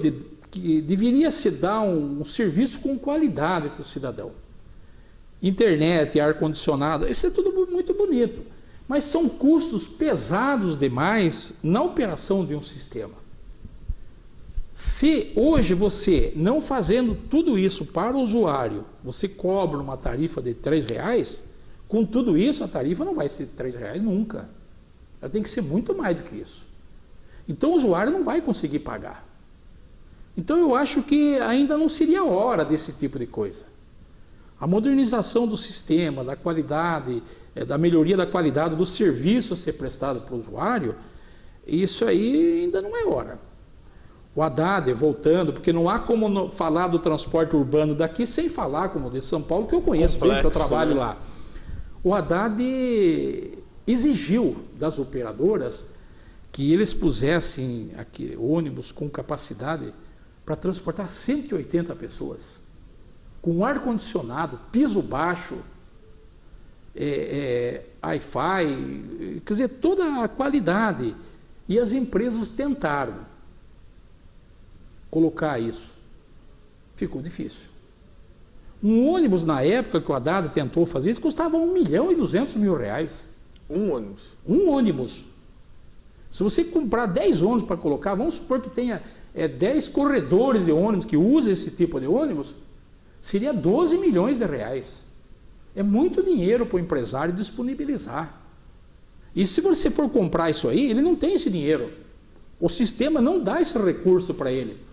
que deveria se dar um serviço com qualidade para o cidadão. Internet, ar-condicionado, isso é tudo muito bonito, mas são custos pesados demais na operação de um sistema. Se hoje você, não fazendo tudo isso para o usuário, você cobra uma tarifa de R$3, com tudo isso a tarifa não vai ser R$3 nunca. Ela tem que ser muito mais do que isso. Então o usuário não vai conseguir pagar. Então eu acho que ainda não seria hora desse tipo de coisa. A modernização do sistema, da qualidade, da melhoria da qualidade do serviço a ser prestado para o usuário, isso aí ainda não é hora. O Haddad, voltando, porque não há como falar do transporte urbano daqui sem falar como de São Paulo, que eu conheço bem, porque eu trabalho lá. O Haddad exigiu das operadoras que eles pusessem aqui ônibus com capacidade para transportar 180 pessoas, com ar-condicionado, piso baixo, Wi-Fi, quer dizer, toda a qualidade. E as empresas tentaram colocar isso. Ficou difícil. Um ônibus, na época que o Haddad tentou fazer isso, custava R$1.200.000. Um ônibus? Um ônibus. Se você comprar 10 ônibus para colocar, vamos supor que tenha 10 corredores de ônibus que usam esse tipo de ônibus, seria R$12 milhões. É muito dinheiro para o empresário disponibilizar. E se você for comprar isso aí, ele não tem esse dinheiro. O sistema não dá esse recurso para ele.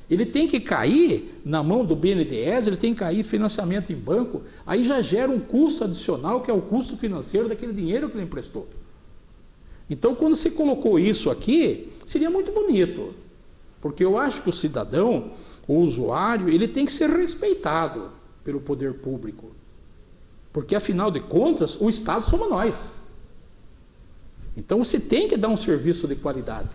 Ele tem que cair na mão do BNDES, ele tem que cair financiamento em banco, aí já gera um custo adicional, que é o custo financeiro daquele dinheiro que ele emprestou. Então, quando você colocou isso aqui, seria muito bonito, porque eu acho que o cidadão, o usuário, ele tem que ser respeitado pelo poder público, porque, afinal de contas, o Estado somos nós. Então, você tem que dar um serviço de qualidade.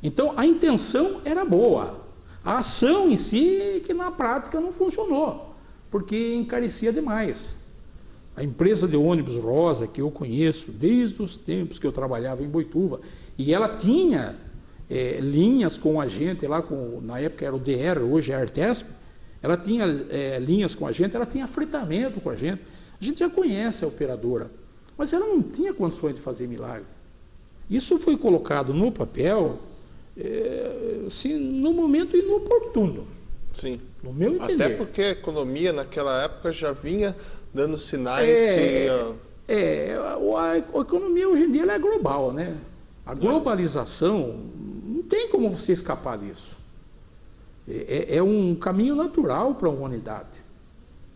Então, a intenção era boa. A ação em si, que na prática não funcionou, porque encarecia demais. A empresa de ônibus Rosa, que eu conheço desde os tempos que eu trabalhava em Boituva, e ela tinha linhas com a gente, lá na época era o DR, hoje é a Artesp, ela tinha linhas com a gente, ela tinha fretamento com a gente. A gente já conhece a operadora, mas ela não tinha condições de fazer milagre. Isso foi colocado no papel... assim, no momento inoportuno. Sim. No meu entender. Até porque a economia naquela época já vinha dando sinais que a economia hoje em dia ela é global, né? A globalização não tem como você escapar disso. É um caminho natural para a humanidade.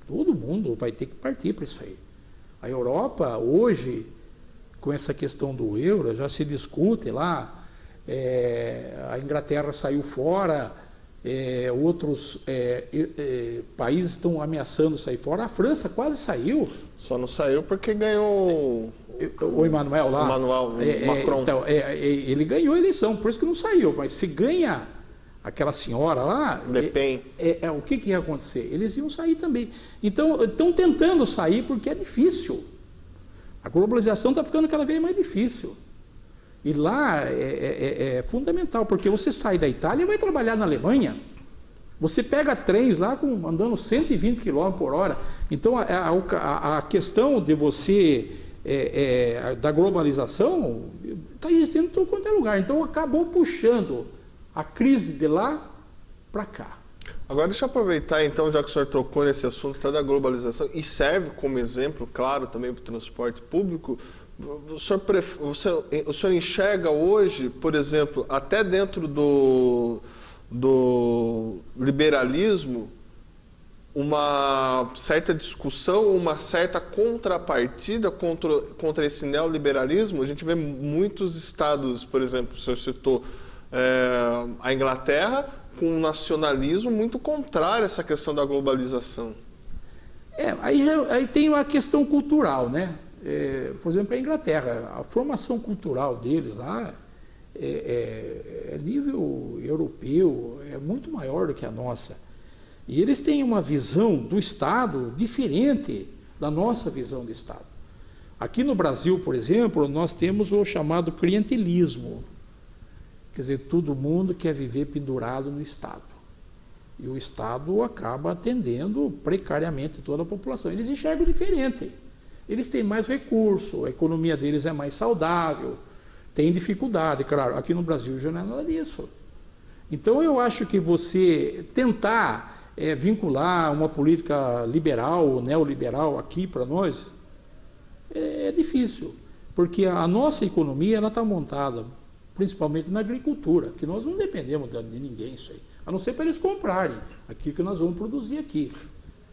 Todo mundo vai ter que partir para isso aí. A Europa hoje, com essa questão do euro, já se discute lá. A Inglaterra saiu fora, outros países estão ameaçando sair fora. A França quase saiu. Só não saiu porque ganhou o Emmanuel lá. Macron. Então, ele ganhou a eleição, por isso que não saiu. Mas se ganha aquela senhora lá, Le Pen. O que ia acontecer? Eles iam sair também. Então, estão tentando sair porque é difícil. A globalização está ficando cada vez mais difícil. E lá é fundamental, porque você sai da Itália e vai trabalhar na Alemanha. Você pega trens lá andando 120 km/h. Então, a questão de você, da globalização, está existindo em todo quanto é lugar. Então, acabou puxando a crise de lá para cá. Agora deixa eu aproveitar então, já que o senhor tocou nesse assunto até da globalização e serve como exemplo, claro, também para o transporte público. O senhor enxerga hoje, por exemplo, até dentro do liberalismo, uma certa discussão, uma certa contrapartida contra esse neoliberalismo? A gente vê muitos estados, por exemplo, o senhor citou a Inglaterra, com um nacionalismo muito contrário a essa questão da globalização. Aí tem uma questão cultural, né? Por exemplo, a Inglaterra, a formação cultural deles lá nível europeu, é muito maior do que a nossa. E eles têm uma visão do Estado diferente da nossa visão de Estado. Aqui no Brasil, por exemplo, nós temos o chamado clientelismo. Quer dizer, todo mundo quer viver pendurado no Estado. E o Estado acaba atendendo precariamente toda a população. Eles enxergam diferente. Eles têm mais recurso, a economia deles é mais saudável, tem dificuldade, claro. Aqui no Brasil já não é nada disso. Então eu acho que você tentar vincular uma política liberal ou neoliberal aqui para nós é difícil, porque a nossa economia está montada principalmente na agricultura, que nós não dependemos de ninguém isso aí, a não ser para eles comprarem aquilo que nós vamos produzir aqui.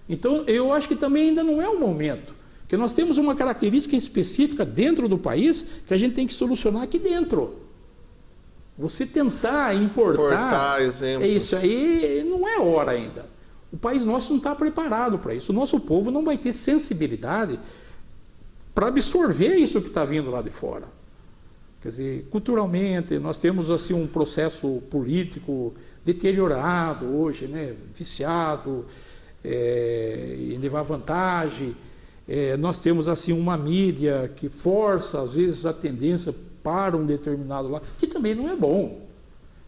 Então eu acho que também ainda não é o momento, porque nós temos uma característica específica dentro do país que a gente tem que solucionar aqui dentro. Você tentar importar exemplos. Isso aí não é hora ainda. O país nosso não está preparado para isso. O nosso povo não vai ter sensibilidade para absorver isso que está vindo lá de fora. Quer dizer, culturalmente, nós temos assim um processo político deteriorado hoje, né? Viciado, em levar vantagem. Nós temos assim uma mídia que força, às vezes, a tendência para um determinado lado, que também não é bom.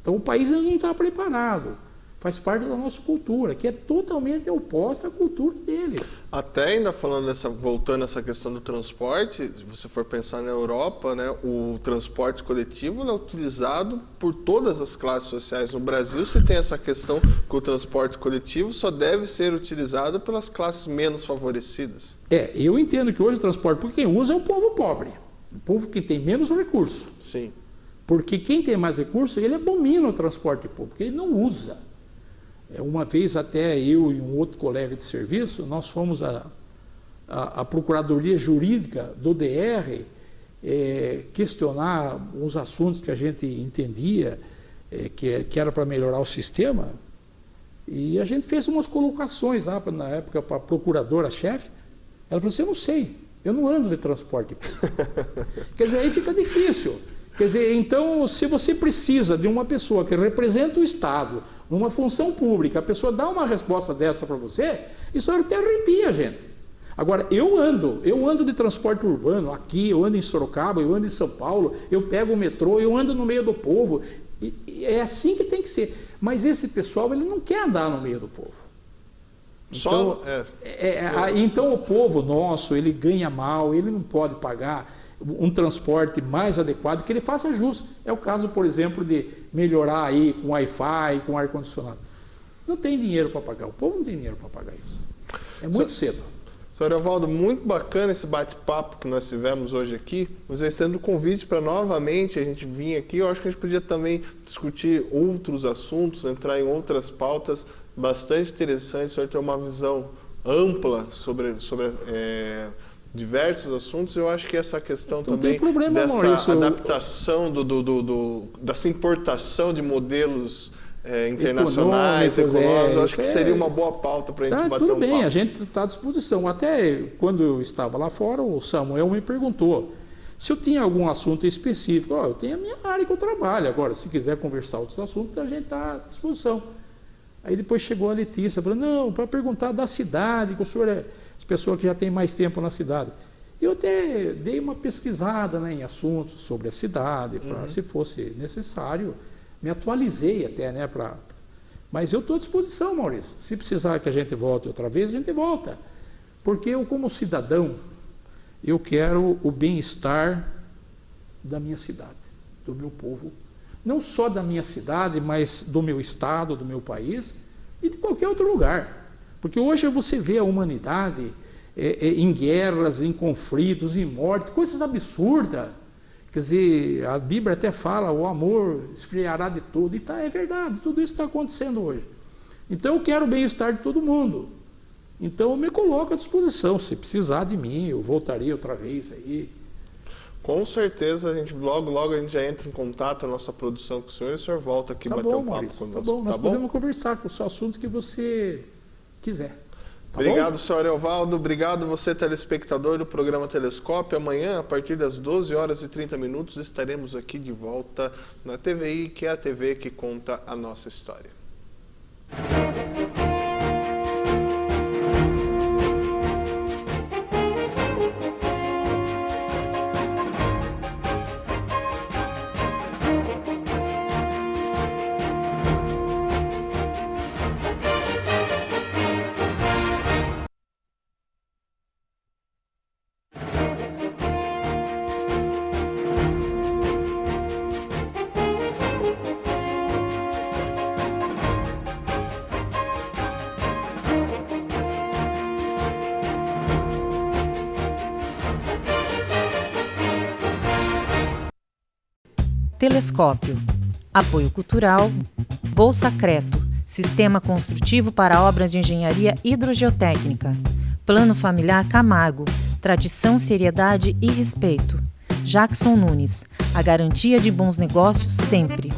Então o país ainda não está preparado. Faz parte da nossa cultura, que é totalmente oposta à cultura deles. Até ainda falando voltando a essa questão do transporte, se você for pensar na Europa, né, o transporte coletivo é utilizado por todas as classes sociais. No Brasil se tem essa questão que o transporte coletivo só deve ser utilizado pelas classes menos favorecidas. Eu entendo que hoje o transporte público quem usa é o povo pobre, o povo que tem menos recurso. Sim. Porque quem tem mais recurso, ele abomina o transporte público, ele não usa. Uma vez até eu e um outro colega de serviço, nós fomos à Procuradoria Jurídica do DR questionar uns assuntos que a gente entendia que era para melhorar o sistema, e a gente fez umas colocações lá, na época, para a procuradora-chefe. Ela falou assim, eu não sei, eu não ando de transporte público. Quer dizer, aí fica difícil. Quer dizer, então, se você precisa de uma pessoa que representa o Estado numa função pública, a pessoa dá uma resposta dessa para você, isso até arrepia a gente. Agora, eu ando de transporte urbano aqui, eu ando em Sorocaba, eu ando em São Paulo, eu pego o metrô, eu ando no meio do povo, e é assim que tem que ser. Mas esse pessoal, ele não quer andar no meio do povo. Então, então o povo nosso, ele ganha mal, ele não pode pagar um transporte mais adequado, que ele faça jus. É o caso, por exemplo, de melhorar aí com Wi-Fi, com ar-condicionado. Não tem dinheiro para pagar, o povo não tem dinheiro para pagar isso. É muito cedo. Senhor Evaldo, muito bacana esse bate-papo que nós tivemos hoje aqui, mas vai sendo um convite para novamente a gente vir aqui. Eu acho que a gente podia também discutir outros assuntos, entrar em outras pautas bastante interessantes. O senhor tem uma visão ampla sobre diversos assuntos. Eu acho que essa questão também dessa adaptação dessa importação de modelos internacionais, econômicos, eu acho que seria uma boa pauta para a gente bater um papo. Tudo bem, a gente está à disposição. Até quando eu estava lá fora, o Samuel me perguntou se eu tinha algum assunto específico. Eu tenho a minha área que eu trabalho. Agora, se quiser conversar outros assuntos, a gente está à disposição. Aí depois chegou a Letícia, falou, não, para perguntar da cidade, que o senhor é as pessoas que já têm mais tempo na cidade. Eu até dei uma pesquisada, né, em assuntos sobre a cidade, para se fosse necessário, me atualizei até, né, mas eu estou à disposição, Maurício. Se precisar que a gente volte outra vez, a gente volta. Porque eu, como cidadão, eu quero o bem-estar da minha cidade, do meu povo, não só da minha cidade, mas do meu estado, do meu país, e de qualquer outro lugar. Porque hoje você vê a humanidade em guerras, em conflitos, em morte, coisas absurdas. Quer dizer, a Bíblia até fala, o amor esfriará de tudo. E é verdade, tudo isso está acontecendo hoje. Então eu quero o bem-estar de todo mundo. Então eu me coloco à disposição. Se precisar de mim, eu voltarei outra vez aí. Com certeza, logo a gente já entra em contato, a nossa produção com o senhor, e o senhor volta aqui bater um papo Maurício, conosco. Tá bom, nós podemos conversar com o seu assunto que você quiser. Tá obrigado, bom? senhor Evaldo. Obrigado você, telespectador do programa Telescópio. Amanhã, a partir das 12h30, estaremos aqui de volta na TVI, que é a TV que conta a nossa história. Telescópio. Apoio cultural. Bolsa Creto. Sistema construtivo para obras de engenharia hidrogeotécnica. Plano familiar Camargo. Tradição, seriedade e respeito. Jackson Nunes. A garantia de bons negócios sempre.